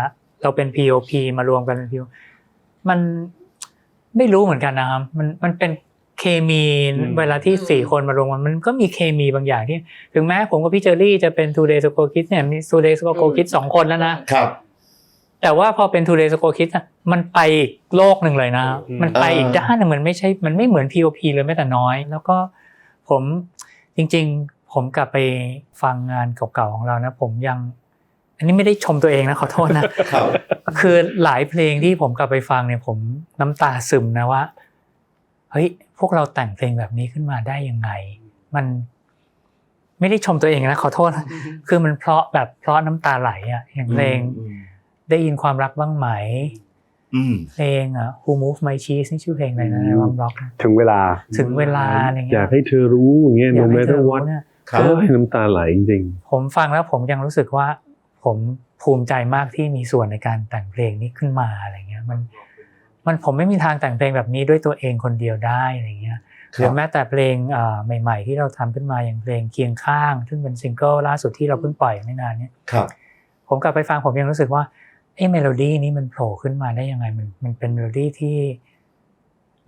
เราเป็น POP มารวมกันเป็น POP มันไม่รู้เหมือนกันนะครับมันเป็นเคมีเวลาที่4คนมารวมกันมันก็มีเคมีบางอย่างที่ถึงแม้ผมกับพี่เจอรี่จะเป็น Two Days Go Kids เนี่ยมี Two Days Go Kids 2คนแล้วนะครับแต่ว่าพอเป็น Two Days Go Kids มันไปอีกโลกนึงเลยนะมันไปอีกด้านนึงมันไม่เหมือน POP เลยแม้แต่น้อยแล้วก็ผมจริงๆผมกลับไปฟังงานเก่าๆของเรานะผมยังอันนี้ไม่ได้ชมตัวเองนะขอโทษนะคือหลายเพลงที่ผมกลับไปฟังเนี่ยผมน้ำตาซึมนะว่าเฮ้ยพวกเราแต่งเพลงแบบนี้ขึ้นมาได้ยังไง ไม่ได้ชมตัวเองนะขอโทษคือมันเพราะแบบเพราะน้ำตาไหลอ่ะอย่างเพลงได้ยินความรักบ้างไหมเพลงWho Moved My Cheese นี่ชื่อเพลงอะไรนะวัมร็อกถึงเวลาอะไรเงี้ยอยากให้เธอรู้อย่างเงี้ย อยา no กให้เธ matter อรู้ what เนี่ย ให้น้ำตาไหลจริง ผมฟังแล้วผมยังรู้สึกว่าผมภูมิใจมากที่มีส่วนในการแต่งเพลงนี้ขึ้นมาอะไรเงี้ยมันผมไม่มีทางแต่งเพลงแบบนี้ด้วยตัวเองคนเดียวได้อะไรเงี้ยหรือแม้แต่เพลงใหม่ๆที่เราทำขึ้นมาอย่างเพลงเคียงข้างซึ่งเป็นซิงเกิลล่าสุดที่เราเพิ่งปล่อยไม่นานเนี้ยผมกลับไปฟังผมยังรู้สึกว่าเมโลดี้นี้มันโผล่ขึ้นมาได้ยังไงมันเป็นเมโลดี้ที่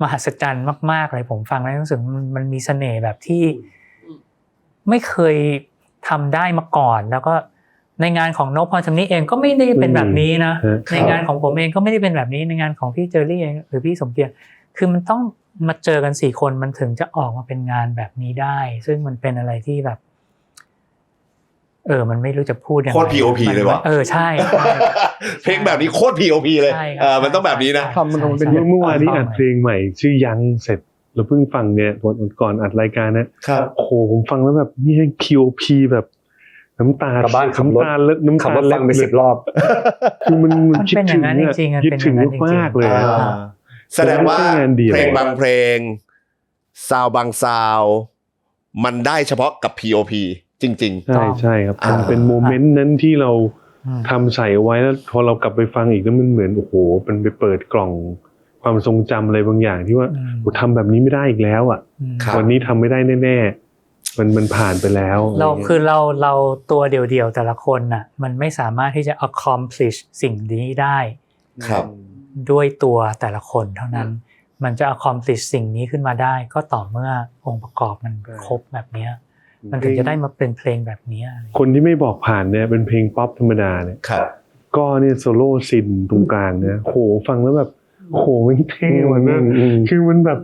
มหัศจรรย์มากๆเลยผมฟังแล้วรู้สึกมันมีเสน่ห์แบบที่ไม่เคยทำได้มาก่อนแล้วก็ในงานของนพพรชำนิเองก็ไม่ได้เป็นแบบนี้นะในงานของผมเองก็ไม่ได้เป็นแบบนี้ในงานของพี่เจอรี่เองหรือพี่สมเกียรติคือมันต้องมาเจอกัน4คนมันถึงจะออกมาเป็นงานแบบนี้ได้ซึ่งมันเป็นอะไรที่แบบมันไม่รู้จะพูดยังไงโคตร POP เลยว่ะใช่เพลงแบบนี้โคตร POP เลยมันต้องแบบนี้นะมันเป็นเมื่อวานนี้อัดเพลงใหม่ชื่อยังเสร็จเราเพิ่งฟังเนี่ยก่อนอัดรายการนะครับโอ้โหผมฟังแล้วแบบนี่ POP แบบน้ำตากับบ้านขับรถฟังไป10 รอบคือมันคิด เป็นอ ถึ ย่าง งนั้นจริงๆ คิดถึงมากเลยแสดงว่าเพลงบางเพลงซาวบางซาวมันได้เฉพาะกับ POP จริงๆใช่ครับมันเป็นโมเมนต์นั้นที่เราทำใส่ไว้แล้วพอเรากลับไปฟังอีกแล้วมันเหมือนโอ้โหมันไปเปิดกล่องความทรงจำอะไรบางอย่างที่ว่าทำแบบนี้ไม่ได้อีกแล้วอ่ะวันนี้ทำไม่ได้แน่ๆมันผ่านไปแล้วเราตัวเดี่ยวๆแต่ละคนน่ะมันไม่สามารถที่จะ accomplish สิ่งนี้ได้ด้วยตัวแต่ละคนเท่านั้นมันจะ accomplish สิ่งนี้ขึ้นมาได้ก็ต่อเมื่อองค์ประกอบมันครบแบบนี้มันถึงจะได้มาเป็นเพลงแบบนี้คนที่ไม่บอกผ่านเนี่ยเป็นเพลงป๊อปธรรมดาเนี่ยก็เนี่ยโซโล่ซินตรงกลางเนี่ยโหฟังแล้วแบบโหมันเท่ว่ะนะคือมันแบบ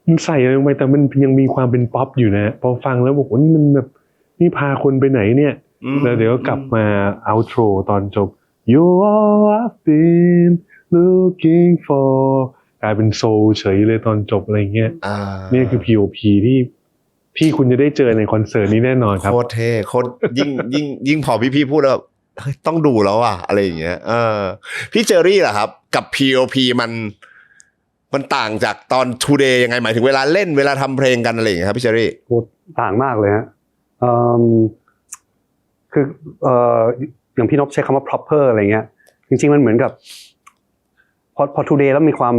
มันใส่ลงไปแต่มันยังมีความเป็นป๊อปอยู่นะพอฟังแล้วบอกว่านี่มันแบบนี่พาคนไปไหนเนี่ยแล้วเดี๋ยวก็กลับมาเอาโทรตอนจบ You all I've been looking for กลายเป็นโซลเฉยเลยตอนจบอะไรเงี้ยนี่คือ POP ที่คุณจะได้เจอในคอนเสิร์ตนี้แน่นอนครับโคตรเท่โคตรยิ่งพอพี่พูดแล้วต้องดูแล้วอ่ะอะไรอย่างเงี้ยพี่เจอรี่ล่ะครับกับ POP มันต่างจากตอน Today ยังไงหมายถึงเวลาเล่นเวลาทำเพลงกันอะไรอย่างเงี้ยครับพี่เจอรี่ต่างมากเลยฮะคืออย่างพี่นพใช้คำว่า proper อะไรเงี้ยจริงๆมันเหมือนกับพอ Today แล้วมีความ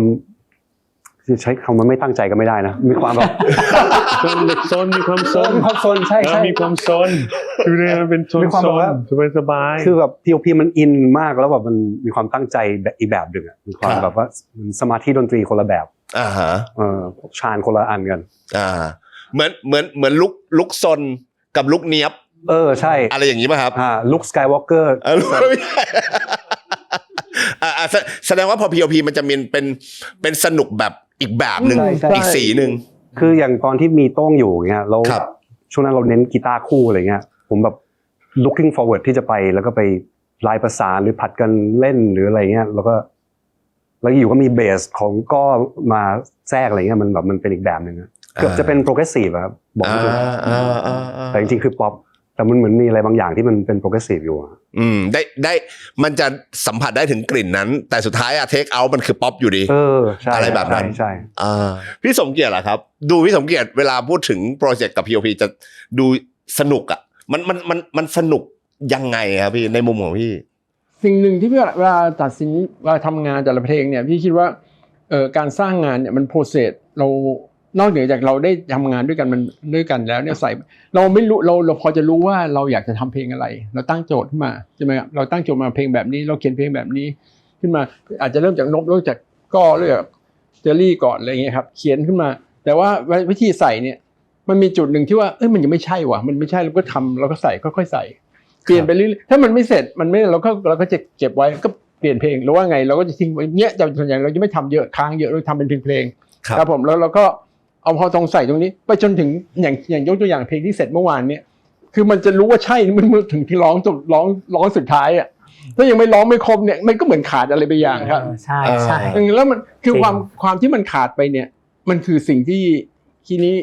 ใช้คำว่าไม่ตั้งใจก็ไม่ได้นะมีความแบบเด็กซนมีความซนใช่มีความซนคือเนี่ยมันเป็นซนสบายคือแบบ POP มันอินมากแล้วแบบมันมีความตั้งใจแบบอีกแบบหนึ่งมีความแบบว่าสมาธิดนตรีคนละแบบชานคนละอันกันเหมือนลุกซนกับลุกเนียบใช่อะไรอย่างนี้ป่ะครับลุกสกายวอล์กเกอร์แสดงว่าพอ POP มันจะมีเป็นสนุกแบบอีกแบบหนึ่งอีกสีหนึ่งคืออย่างตอนที่มีโต้งอยู่เงี้ยเราช่วงนั้นเราเน้นกีตาร์คู่อะไรเงี้ยผมแบบ looking forward ที่จะไปแล้วก็ไปลายประสานหรือผัดกันเล่นหรืออะไรเงี้ยแล้วอยู่ก็มีเบสของก็มาแทรกอะไรเงี้ยมันแบบมันเป็นอีกแบบหนึ่งเกือบจะเป็น progressive ครับบอกไม่ถูกแต่จริงๆคือป๊อปแต่มันเหมือนมีอะไรบางอย่างที่มันเป็นโปรเกรสซีฟอยู่ได้มันจะสัมผัสได้ถึงกลิ่นนั้นแต่สุดท้ายเทคเอาท์มันคือป๊อปอยู่ดีใช่อะไรแบบนั้นใช่พี่สมเกียรติล่ะครับดูพี่สมเกียรติเวลาพูดถึงโปรเจกต์กับ POP จะดูสนุกอ่ะมันสนุกยังไงครับพี่ในมุมของพี่สิ่งหนึ่งที่เวลาตัดสินเวลาทำงานแต่ละเพลงเนี่ยพี่คิดว่าการสร้างงานเนี่ยมันโปรเซสเรานอกเหนือจากเราได้ทำงานด้วยกันแล้วเนี่ยใส่เราไม่รู้เราพอจะรู้ว่าเราอยากจะทำเพลงอะไรเราตั้งโจทย์ขึ้นมาใช่ไหมครับเราตั้งโจทย์มาเพลงแบบนี้เราเขียนเพลงแบบนี้ขึ้นมาอาจจะเริ่มจากนบเริ่มจากก้อเริ่มจากเจอรี่ก่อนอะไรอย่างเงี้ยครับเขียนขึ้นมาแต่ว่าวิธีใส่เนี่ยมันมีจุดหนึ่งที่ว่ามันยังไม่ใช่ว่ะมันไม่ใช่เราก็ทำเราก็ใส่ค่อยๆใส่เปลี่ยนไปเรื่อยๆถ้ามันไม่เสร็จมันไม่เราก็จะเก็บไว้ก็เปลี่ยนเพลงหรือว่าไงเราก็จะทิ้งไว้เนี้ยแต่ส่วนใหญ่เราจะไม่ทำเยอะค้างเยอะเราทำเป็นเพลงครับผมแล้วเราก็เอาพอตรงใส่ตรงนี้ไปจนถึงอย่างยกตัวอย่างเพลงที่เสร็จเมื่อวานเนี่ยคือมันจะรู้ว่าใช่มันถึงที่ร้องจบร้องสุดท้ายอ่ะถ้ายังไม่ร้องไม่ครบเนี่ยมันก็เหมือนขาดอะไรไปอย่างครับใช่แล้วมันคือความที่มันขาดไปเนี่ยมันคือสิ่งที่ ทีนี้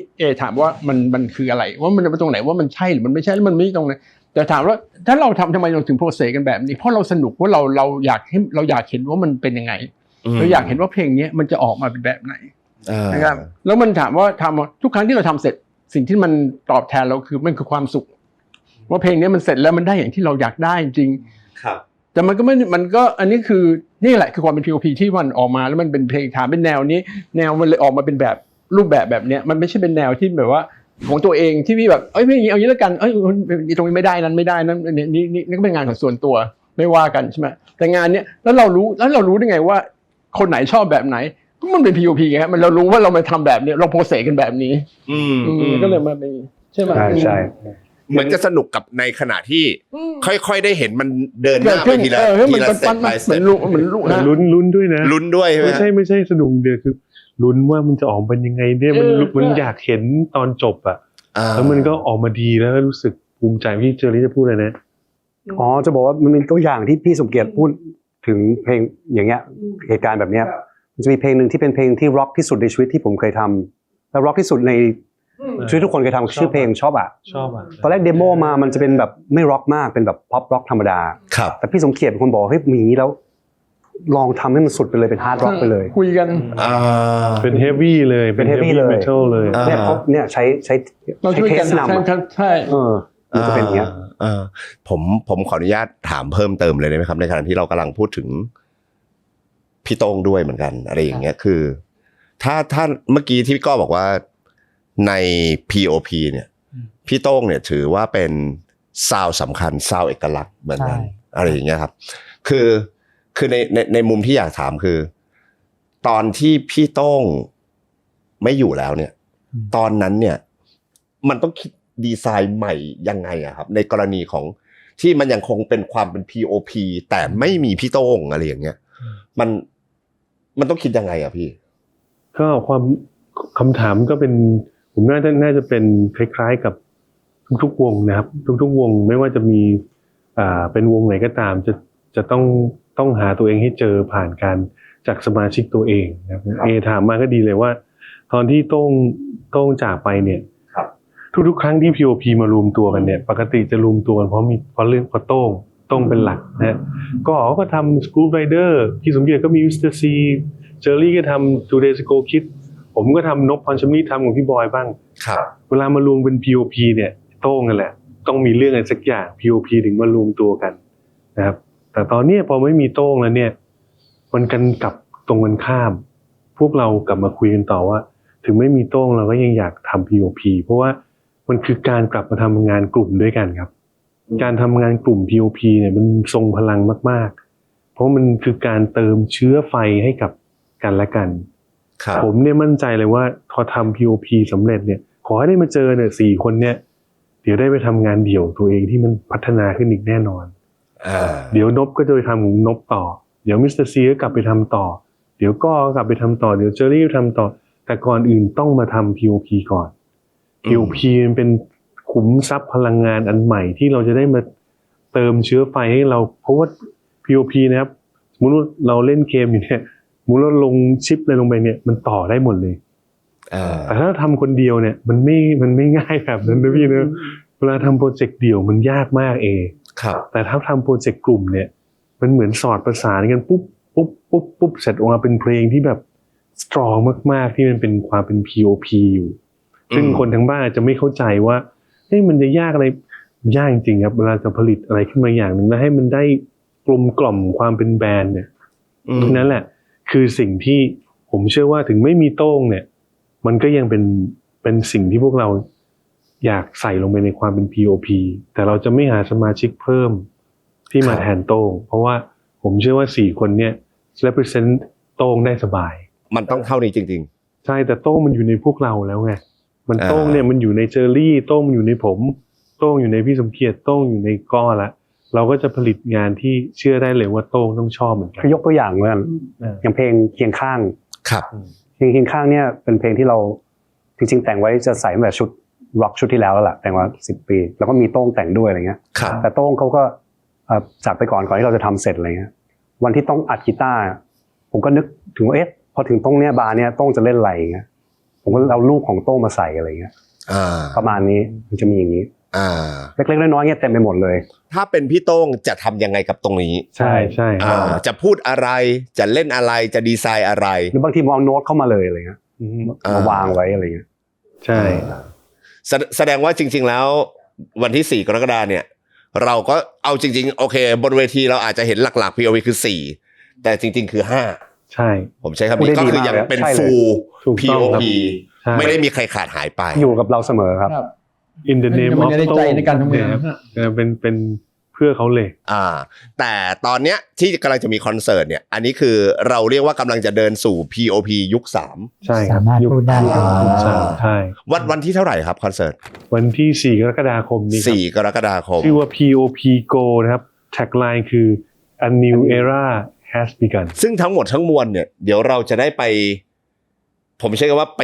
ถามว่ามันคืออะไรว่ามันตรงไหนว่ามันใช่หรือมันไม่ใช่แล้วมันไม่ตรงไหนแต่ถามว่าถ้าเราทำไมเราถึงโปรเซสกันแบบนี้เพราะเราสนุกว่าเราอยากเห็นว่ามันเป็นยังไงเราอยากเห็นว่าเพลงนี้มันจะออกมาเป็นแบบไหนนะครับแล้วมันถามว่าทุกครั้งที่เราทำเสร็จสิ่งที่มันตอบแทนเราคือมันคือความสุขว่าเพลงนี้มันเสร็จแล้วมันได้อย่างที่เราอยากได้จริงครับแต่มันก็อันนี้คือนี่แหละคือความเป็น P.O.P ที่มันออกมาแล้วมันเป็นเพลงถามเป็นแนวนี้แนวมันเลยออกมาเป็นแบบรูปแบบเนี้ยมันไม่ใช่เป็นแนวที่แบบว่าของตัวเองที่พี่แบบไม่อย่างนี้เอาอย่างนี้แล้วกันตรงนี้ไม่ได้นั้นไม่ได้นั้นนี่ก็เป็นงานของส่วนตัวไม่ว่ากันใช่ไหมแต่งานเนี้ยแล้วเรารู้ได้ไงว่าคนไหนชอบแบบไหนมันเป็น P.O.P ไงมันเรารู้ว่าเรามาทำแบบนี้เราโปรเซสกันแบบนี้ก็เลยมาเป็นใช่ไหมใช่เหมือนจะสนุกกับในขณะที่ค่อยๆได้เห็นมันเดินหน้าไปทีละสเต็ปไปสเต็ปลุ้นด้วยนะลุ้นด้วยใช่ไหมไม่ใช่สนุกเดียวคือลุ้นว่ามันจะออกเป็นยังไงเนี่ยมันอยากเห็นตอนจบอ่ะแล้วมันก็ออกมาดีแล้วรู้สึกภูมิใจพี่เจอรี่จะพูดอะไรนะจะบอกว่ามันเป็นตัวอย่างที่พี่สมเกียรติพูดถึงเพลงอย่างเงี้ยเหตุการณ์แบบเนี้ยมันจะมีเพลงหนึ่งที่เป็นเพลงที่ร็อกที่สุดในชีวิตที่ผมเคยทำแล้วร็อกที่สุดในชีวิตทุกคนเคยทำชื่อเพลงชอบอ่ะตอนแรกเดโมมามันจะเป็นแบบไม่ร็อกมากเป็นแบบพ็อปร็อกธรรมดาแต่พี่สมเกียรติเป็นคนบอกเฮ้ยมีนี้แล้วลองทำให้มันสุดไปเลยเป็นฮาร์ดร็อกไปเลยคุยกันเป็นเฮฟวี่เลยเป็นเฮฟวี่เมทัลเลยเนี่ยเขาเนี่ยใช้เทสนำใช่มันจะเป็นอย่างเงี้ยผมขออนุญาตถามเพิ่มเติมเลยได้ไหมครับในขณะที่เรากำลังพูดถึงพี่โต้งด้วยเหมือนกันอะไรอย่างเงี้ยคือถ้าเมื่อกี้ที่พี่ก้อบอกว่าใน P.O.P เนี่ยพี่โต้งเนี่ยถือว่าเป็นซาวด์สำคัญซาวด์เอกลักษณ์เหมือนกันอะไรอย่างเงี้ยครับคือในมุมที่อยากถามคือตอนที่พี่โต้งไม่อยู่แล้วเนี่ยตอนนั้นเนี่ยมันต้องคิดดีไซน์ใหม่ยังไงอะครับในกรณีของที่มันยังคงเป็นความเป็น P.O.P แต่ไม่มีพี่โต้งอะไรอย่างเงี้ยมันต้องคิดยังไงอะพี่ก็ความคำถามก็เป็นผมน่าจะเป็นคล้ายๆกับทุกๆวงนะครับทุกๆวงไม่ว่าจะมีเป็นวงไหนก็ตามจะต้องหาตัวเองให้เจอผ่านการจากสมาชิกตัวเองนะครับถามมาก็ดีเลยว่าตอนที่โต้งจากไปเนี่ยทุกๆครั้งที่ P.O.P มารวมตัวกันเนี่ยปกติจะรวมตัวกันเพราะโต้งเป็นหลักนะก็ทำ School Rider พี่สมเกียรติก็มี Mr. C เจอรี่ก็ทำ Two Days Ago Kid ผมก็ทำนกพรชมนี่ทำของพี่บอยบ้างเวลามารวมเป็น P.O.P เนี่ยโต้งกันแหละต้องมีเรื่องอะไรสักอย่าง P.O.P ถึงมารวมตัวกันนะครับแต่ตอนนี้พอไม่มีโต้งแล้วเนี่ยมันกันกลับตรงกันข้ามพวกเรากลับมาคุยกันต่อว่าถึงไม่มีโต้งเราก็ยังอยากทำ P.O.P เพราะว่ามันคือการกลับมาทำงานกลุ่มด้วยกันครับการทำงานกลุ่ม P.O.P เนี่ยมันทรงพลังมากๆเพราะมันคือการเติมเชื้อไฟให้กับกันและกันผมเนี่ยมั่นใจเลยว่าพอทำ P.O.P สำเร็จเนี่ยขอให้ได้มาเจอเนี่ย4 คนเนี่ยเดี๋ยวได้ไปทำงานเดี่ยวตัวเองที่มันพัฒนาขึ้นอีกแน่นอนเดี๋ยวนบก็จะไปทำของนบต่อเดี๋ยวมิสเตอร์ซีก็กลับไปทำต่อเดี๋ยวก็กลับไปทำต่อเดี๋ยวเจอรี่ก็ทำต่อแต่ก่อนอื่นต้องมาทำ P.O.P ก่อน P.O.P มันเป็นขุมทรัพย์พลังงานอันใหม่ที่เราจะได้มาเติมเชื้อไฟให้เราเพราะว่า P.O.P นะครับสมมติว่าเราเล่นเกมอยู่เนี่ยสมมติเราลงชิปอะไรลงไปเนี่ยมันต่อได้หมดเลยแต่ถ้าทำคนเดียวเนี่ยมันไม่ง่ายแบบนั้นนะพี่นะเวลาทำโปรเจกต์เดี่ยวมันยากมากแต่ถ้าทำโปรเจกต์กลุ่มเนี่ยมันเหมือนสอดประสานกันปุ๊บเสร็จออกมาเป็นเพลงที่แบบสตรองมากๆที่มันเป็นความเป็น P.O.P อยู่ซึ่งคนทั้งบ้านอาจจะไม่เข้าใจว่าเฮ้ยมันจะยากอะไรยากจริงครับเวลาจะผลิตอะไรขึ้นมาอย่างนึงแล้วให้มันได้กลมกล่อมความเป็นแบรนด์เนี่ยนั่นแหละคือสิ่งที่ผมเชื่อว่าถึงไม่มีโต้งเนี่ยมันก็ยังเป็นสิ่งที่พวกเราอยากใส่ลงไปในความเป็น P.O.P แต่เราจะไม่หาสมาชิกเพิ่มที่มาแทนโต้งเพราะว่าผมเชื่อว่า4 คนเนี่ย represent โต้งได้สบายมันต้องเท่านี้จริงๆใช่แต่โต้งมันอยู่ในพวกเราแล้วไงมันโต้งเนี่ยมันอยู่ในเจอรี่โต้งมันอยู่ในผมโต้งอยู่ในพี่สมเกียรติโต้งอยู่ในก้อละเราก็จะผลิตงานที่เชื่อได้เลยว่าโต้งต้องชอบเหมือนกันยกตัวอย่างเลยอย่างเพลงเคียงข้างครับเพลงเคียงข้างเนี่ยเป็นเพลงที่เราจริงๆแต่งไว้จะใส่ตั้งแต่ชุดร็อกชุดที่แล้วแหละแต่งมา10 ปีแล้วก็มีโต้งแต่งด้วยอะไรเงี้ยแต่โต้งเขาก็จากไปก่อนที่เราจะทำเสร็จอะไรเงี้ยวันที่ต้องอัดกีตาร์ผมก็นึกถึงว่าพอถึงตรงเนี้ยบาร์เนี้ยโต้งจะเล่นอะไรเงี้ย ผมก็เอารูปของโต้งมาใส่อะไรเงี้ยประมาณนี้มันจะมีอย่างนี้เล็กๆน้อยๆเงี้ยเต็มไปหมดเลยถ้าเป็นพี่โต้งจะทำยังไงกับตรงนี้ใช่จะพูดอะไรจะเล่นอะไรจะดีไซน์อะไรหรือบางทีมองโน้ตเข้ามาเลยอะไรเงี้ยมาวางไว้อะไรเงี้ยใช่แสดงว่าจริงๆแล้ววันที่4 กรกฎาคมเนี่ยเราก็เอาจริงๆโอเคบนเวทีเราอาจจะเห็นหลักๆ POV คือ4แต่จริงๆคือ5ใช่ผมใช้คำนี้ก็คือยังเป็น full POP ไม่ได้มีใครขาดหายไปอยู่กับเราเสมอครับ In the name of ในใจในการทำงานเป็นเพื่อเขาเลยแต่ตอนเนี้ยที่กำลังจะมีคอนเสิร์ตเนี่ยอันนี้คือเราเรียกว่ากำลังจะเดินสู่ POP ยุค3ใช่สามารถพูดได้ใช่วันที่เท่าไหร่ครับคอนเสิร์ตวันที่4 กรกฎาคมนี้4 กรกฎาคมชื่อว่า POP Go นะครับแท็กไลน์คือ A new era has begun ซึ่งทั้งหมดทั้งมวลเนี่ยเดี๋ยวเราจะได้ไปผมใช้คำว่าไป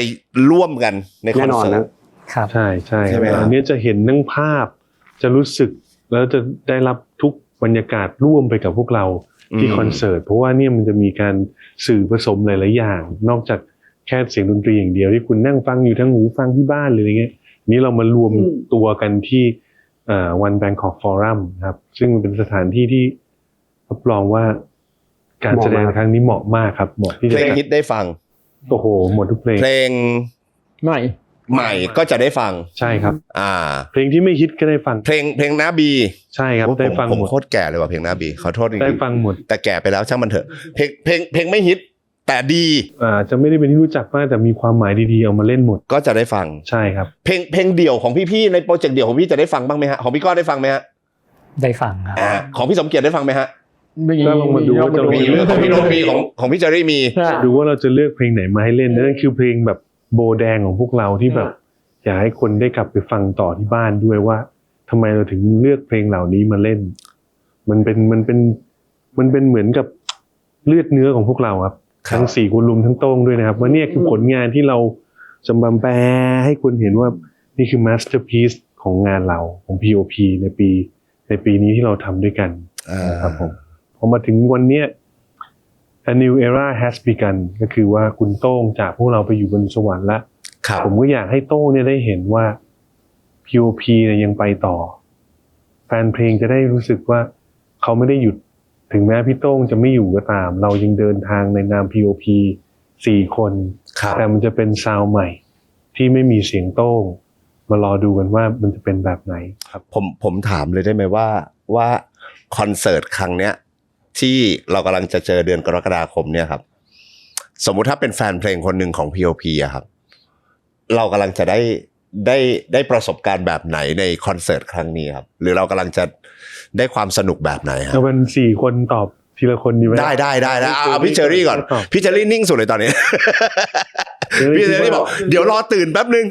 ร่วมกันในคอนเสิร์ตใช่ใช่อันนี้จะเห็นทั้งภาพจะรู้สึกแล้วจะได้รับทุกบรรยากาศร่วมไปกับพวกเราที่คอนเสิร์ตเพราะว่าเนี่ยมันจะมีการสื่อผสมหลายๆอย่างนอกจากแค่เสียงดนตรีอย่างเดียวที่คุณนั่งฟังอยู่ทั้งหูฟังที่บ้านหรืออะไรเงี้ยนี้เรามารวมตัวกันที่One Bangkok Forum ครับซึ่งมันเป็นสถานที่ที่รับรองว่าการแสดงครั้งนี้เหมาะมากครับเหมาะที่จะเพลงฮิตได้ฟังโอ้โหหมดทุกเพลงเพลงใหม่ก็จะได้ฟังใช่ครับเพลงที่ไม่ฮิตก็ได้ฟังเพลงน้าบีใช่ครับได้ฟังหมดผมโคตรแก่เลยว่ะเพลงน้าบีขอโทษจริงๆได้ฟังหมดแต่แก่ไปแล้วช่างมันเถอะเพลงไม่ฮิตแต่ดีจะไม่ได้เป็นที่รู้จักมากแต่มีความหมายดีๆเอามาเล่นหมดก็จะได้ฟังใช่ครับเพลงเดี่ยวของพี่ๆในโปรเจกต์เดี่ยวของพี่จะได้ฟังบ้างไหมฮะของพี่ก้อได้ฟังไหมฮะได้ฟังครับของพี่สมเกียรติได้ฟังไหมฮะก็ลองมาดูว่าจะมีของพี่โน้ตมีของพี่เจอรี่มีดูว่าเราจะเลือกเพลงไหนมาให้เล่นนั่นคือเพลงแบบโบแดงของพวกเราที่แบบอยากให้คนได้กลับไปฟังต่อที่บ้านด้วยว่าทำไมเราถึงเลือกเพลงเหล่านี้มาเล่นมันเป็นเหมือนกับเลือดเนื้อของพวกเราครับทั้ง4คนรวมทั้งโต้งด้วยนะครับว่าเนี่ยคือผลงานที่เราจะมาแปลให้คนเห็นว่านี่คือมาสเตอร์พีซของงานเราของ POP ในปีนี้ที่เราทำด้วยกันครับผมพอมาถึงวันเนี้ย A new era has begun ก็คือว่าคุณโต้งจากพวกเราไปอยู่บนสวรรค์แล้วผมก็อยากให้โต้งเนี่ยได้เห็นว่า POP เนี่ยยังไปต่อแฟนเพลงจะได้รู้สึกว่าเขาไม่ได้หยุดถึงแม้พี่โต้งจะไม่อยู่ก็ตามเรายังเดินทางในนาม POP 4 คนแต่มันจะเป็นซาวด์ใหม่ที่ไม่มีเสียงโต้งมารอดูกันว่ามันจะเป็นแบบไหนครับผมถามเลยได้ไหมว่าคอนเสิร์ตครั้งเนี้ยที่เรากำลังจะเจอเดือนกรกฎาคมเนี่ยครับสมมุติถ้าเป็นแฟนเพลงคนหนึ่งของ POP อะครับเรากำลังจะได้ประสบการณ์แบบไหนในคอนเสิร์ตครั้งนี้ครับหรือเรากำลังจะได้ความสนุกแบบไหนครับเราเป็น4 คนตอบทีละคนดีไหมได้เอาพี่เจอรี่ก่อนพี่เจอรี่นิ่งสุดเลยตอนนี้พี่เจอรี่บอกเดี๋ยวรอตื่นแป๊บนึง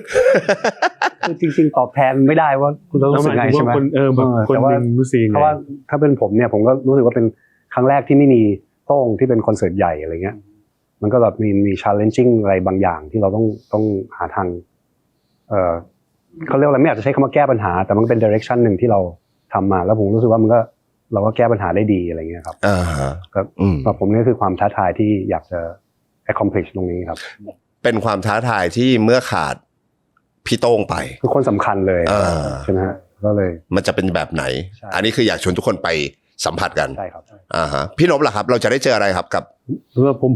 จริงๆตอบแทนไม่ได้ว่าคุณรู้สึกไงใช่ไหมแบบคนนึงรู้สึกเพราะว่าถ้าเป็นผมเนี่ยผมก็รู้สึกว่าเป็นครั้งแรกที่ไม่มีโต้งที่เป็นคอนเสิร์ตใหญ่อะไรเงี้ยมันก็แบบมี challenging อะไรบางอย่างที่เราต้องหาทางเขาเรียกอะไรไม่อยากจะใช้คำว่าแก้ปัญหาแต่มันเป็น direction หนึ่งที่เราทำมาแล้วผมรู้สึกว่าเราก็แก้ปัญหาได้ดีอะไรเงี้ยครับครับแต่ผมนี่คือความท้าทายที่อยากจะ accomplish ตรงนี้ครับเป็นความท้าทายที่เมื่อขาดพี่โต้งไปคือคนสำคัญเลยใช่ไหมฮะก็เลยมันจะเป็นแบบไหนอันนี้คืออยากชวนทุกคนไปสัมผัสกันใช่ครับพี่นพล่ะครับเราจะได้เจออะไรครับกับ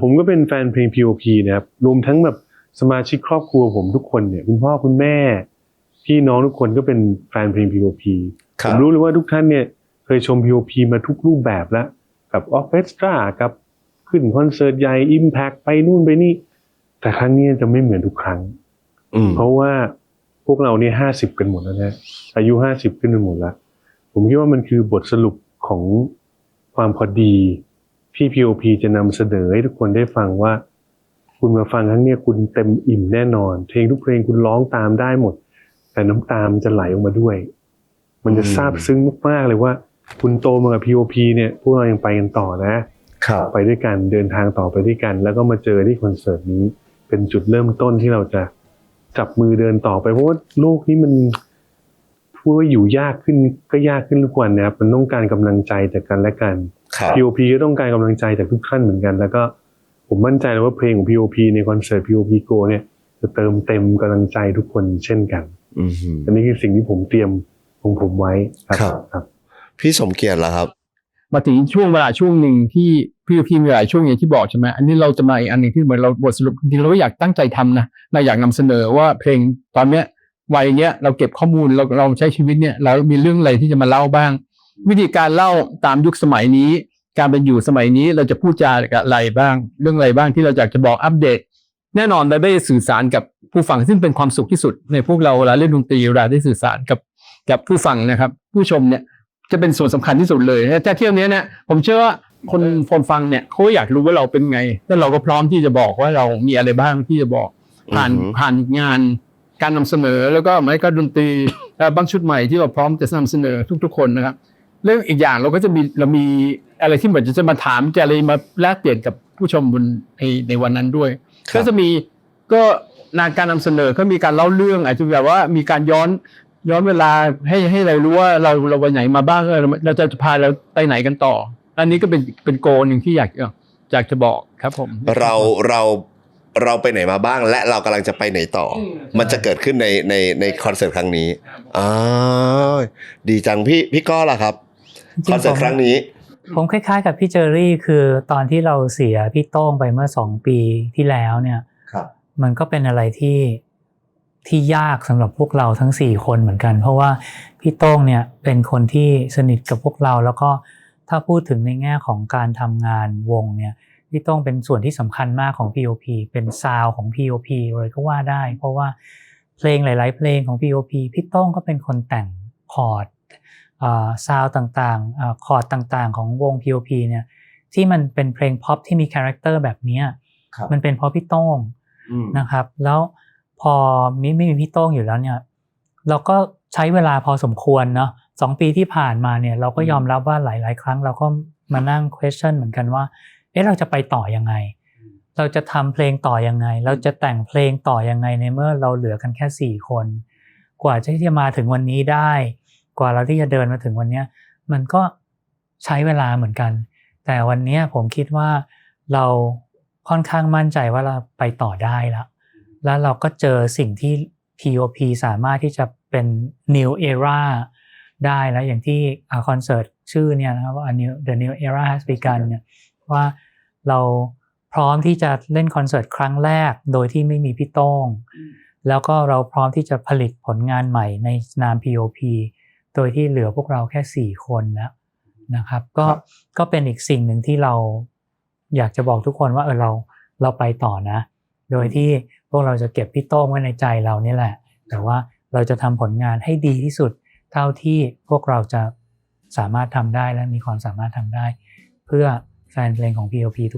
ผมก็เป็นแฟนเพลง POP นะครับรวมทั้งแบบสมาชิกครอบครัวผมทุกคนเนี่ยคุณพ่อคุณแม่พี่น้องทุกคนก็เป็นแฟนเพลง POP ผมรู้เลยว่าทุกท่านเนี่ยเคยชม POP มาทุกรูปแบบแล้วกับออร์เคสตรากับขึ้นคอนเสิร์ตใหญ่ Impact ไปนู่นไปนี่แต่ครั้งนี้จะไม่เหมือนทุกครั้งเพราะว่าพวกเราเนี่ย50กันหมดแล้วนะอายุ50ขึ้นไปหมดแล้วผมคิดว่ามันคือบทสรุปของความพอดีที่ POP จะนำเสนอให้ทุกคนได้ฟังว่าคุณมาฟังครั้งนี้คุณเต็มอิ่มแน่นอนเพลงทุกเพลงคุณร้องตามได้หมดแต่น้ำตามันจะไหลออกมาด้วยมันจะซาบซึ้งมากๆเลยว่าคุณโตมากับ POP เนี่ยพวกเรายังไปกันต่อนะไปด้วยกันเดินทางต่อไปด้วยกันแล้วก็มาเจอที่คอนเสิร์ตนี้เป็นจุดเริ่มต้นที่เราจะจับมือเดินต่อไปเพราะว่าโลกนี้มันพูดว่าอยู่ยากขึ้นก็ยากขึ้นทุกวันนะครับมันต้องการกำลังใจจากกันและกัน POP ก็ต้องการกำลังใจจากทุกท่านเหมือนกันแล้วก็ผมมั่นใจเลยว่าเพลงของ POP ในคอนเสิร์ต POP Go เนี่ย จะเติมเต็มกำลังใจทุกคนเช่นกัน อืม อันนี้คือสิ่งที่ผมเตรียมของผมไว้ ครับ พี่สมเกียรติล่ะครับ มาถึงช่วงเวลาช่วงหนึ่งที่พี่มีหลายช่วงอย่างที่บอกใช่ไหมอันนี้เราจะมาอีกอันหนึ่งที่เหมือนเราบทสรุปจริงๆเราก็อยากตั้งใจทำนะเราอยากนำเสนอว่าเพลงตอนเนี้ยวัยเนี้ยเราเก็บข้อมูลเราใช้ชีวิตเนี่ยเรามีเรื่องอะไรที่จะมาเล่าบ้าง วิธีการเล่าตามยุคสมัยนี้ การเป็นอยู่สมัยนี้เราจะพูดจาอะไรบ้าง เรื่องอะไรบ้างที่เราอยากจะบอกอัปเดต แน่นอนเราได้สื่อสารกับผู้ฟังซึ่งเป็นความสุขที่สุดในพวกเราเวลาเล่นดนตรีเวลาได้สื่อสารกับผู้ฟังนะครับผู้ชมเนี่ยจะเป็นส่วนสำคัญที่สุดเลยแต่เที่ยวนี้เนี่ยผมเชื่อว่าคนฟังเนี่ยเขาอยากรู้ว่าเราเป็นไงแล้วเราก็พร้อมที่จะบอกว่าเรามีอะไรบ้างที่จะบอกผ่านงานการนำเสนอแล้วก็ไม่ก็ดนตรีบางชุดใหม่ที่เราพร้อมจะนำเสนอทุกๆคนนะครับเรื่องอีกอย่างเราก็จะมีอะไรที่เหมือนจะมาถามจะอะไรมาแลกเปลี่ยนกับผู้ชมบนในวันนั้นด้วยก็จะมีก็การนำเสนอก็มีการเล่าเรื่องอาจจะแบบว่ามีการย้อนเวลาให้เรารู้ว่าเราวันไหนมาบ้างเราจะพาเราไปไหนกันต่ออันนี้ก็เป็นโกหนึ่งที่อยากจะบอกครับผมเราไปไหนมาบ้างและเรากำลังจะไปไหนต่อมันจะเกิดขึ้นในคอนเสิร์ตครั้งนี้ดีจังพี่ก้อล่ะครับคอนเสิร์ตครั้งนี้ผมคล้ายๆกับพี่เจอรี่คือตอนที่เราเสียพี่โต้งไปเมื่อ2 ปีที่แล้วเนี่ยมันก็เป็นอะไรที่ยากสำหรับพวกเราทั้ง4คนเหมือนกันเพราะว่าพี่โต้งเนี่ยเป็นคนที่สนิทกับพวกเราแล้วก็ถ้าพูดถึงในแง่ของการทำงานวงเนี่ยพี่โต้งเป็นส่วนที่สำคัญมากของ POP เป็นซาวด์ของ POP เลยก็ว่าได้เพราะว่าเพลงหลายๆเพลงของ POP พี่โต้งก็เป็นคนแต่งคอร์ดซาวด์ต่างๆคอร์ดต่างๆของวง POP เนี่ยที่มันเป็นเพลงพ็อปที่มีคาแรคเตอร์แบบนี้มันเป็นเพราะพี่โต้งนะครับแล้วพอไม่มีพี่โต้งอยู่แล้วเนี่ยเราก็ใช้เวลาพอสมควรเนาะ2 ปีที่ผ่านมาเนี่ยเราก็ยอมรับว่าหลายๆครั้งเราก็มานั่ง question เหมือนกันว่าเราจะไปต่อยังไงเราจะทำเพลงต่อยังไงเราจะแต่งเพลงต่อยังไงในเมื่อเราเหลือกันแค่4 คนกว่าที่จะมาถึงวันนี้ได้กว่าเราที่จะเดินมาถึงวันนี้มันก็ใช้เวลาเหมือนกันแต่วันนี้ผมคิดว่าเราค่อนข้างมั่นใจว่าเราไปต่อได้แล้วเราก็เจอสิ่งที่ POP สามารถที่จะเป็น New Era ได้แล้วอย่างที่คอนเสิร์ตชื่อเนี่ยนะครับว่า The New Era has begun เนี่ยว่าเราพร้อมที่จะเล่นคอนเสิร์ตครั้งแรกโดยที่ไม่มีพี่โต้งแล้วก็เราพร้อมที่จะผลิตผลงานใหม่ในนาม POP โดยที่เหลือพวกเราแค่4 คนแล้วนะครับก็เป็นอีกสิ่งหนึ่งที่เราอยากจะบอกทุกคนว่าเราไปต่อนะโดยที่พวกเราจะเก็บพี่โต้งไว้ในใจเรานี่แหละแต่ว่าเราจะทำผลงานให้ดีที่สุดเท่าที่พวกเราจะสามารถทำได้และมีความสามารถทำได้เพื่อแฟนเพลงของ POP ทุก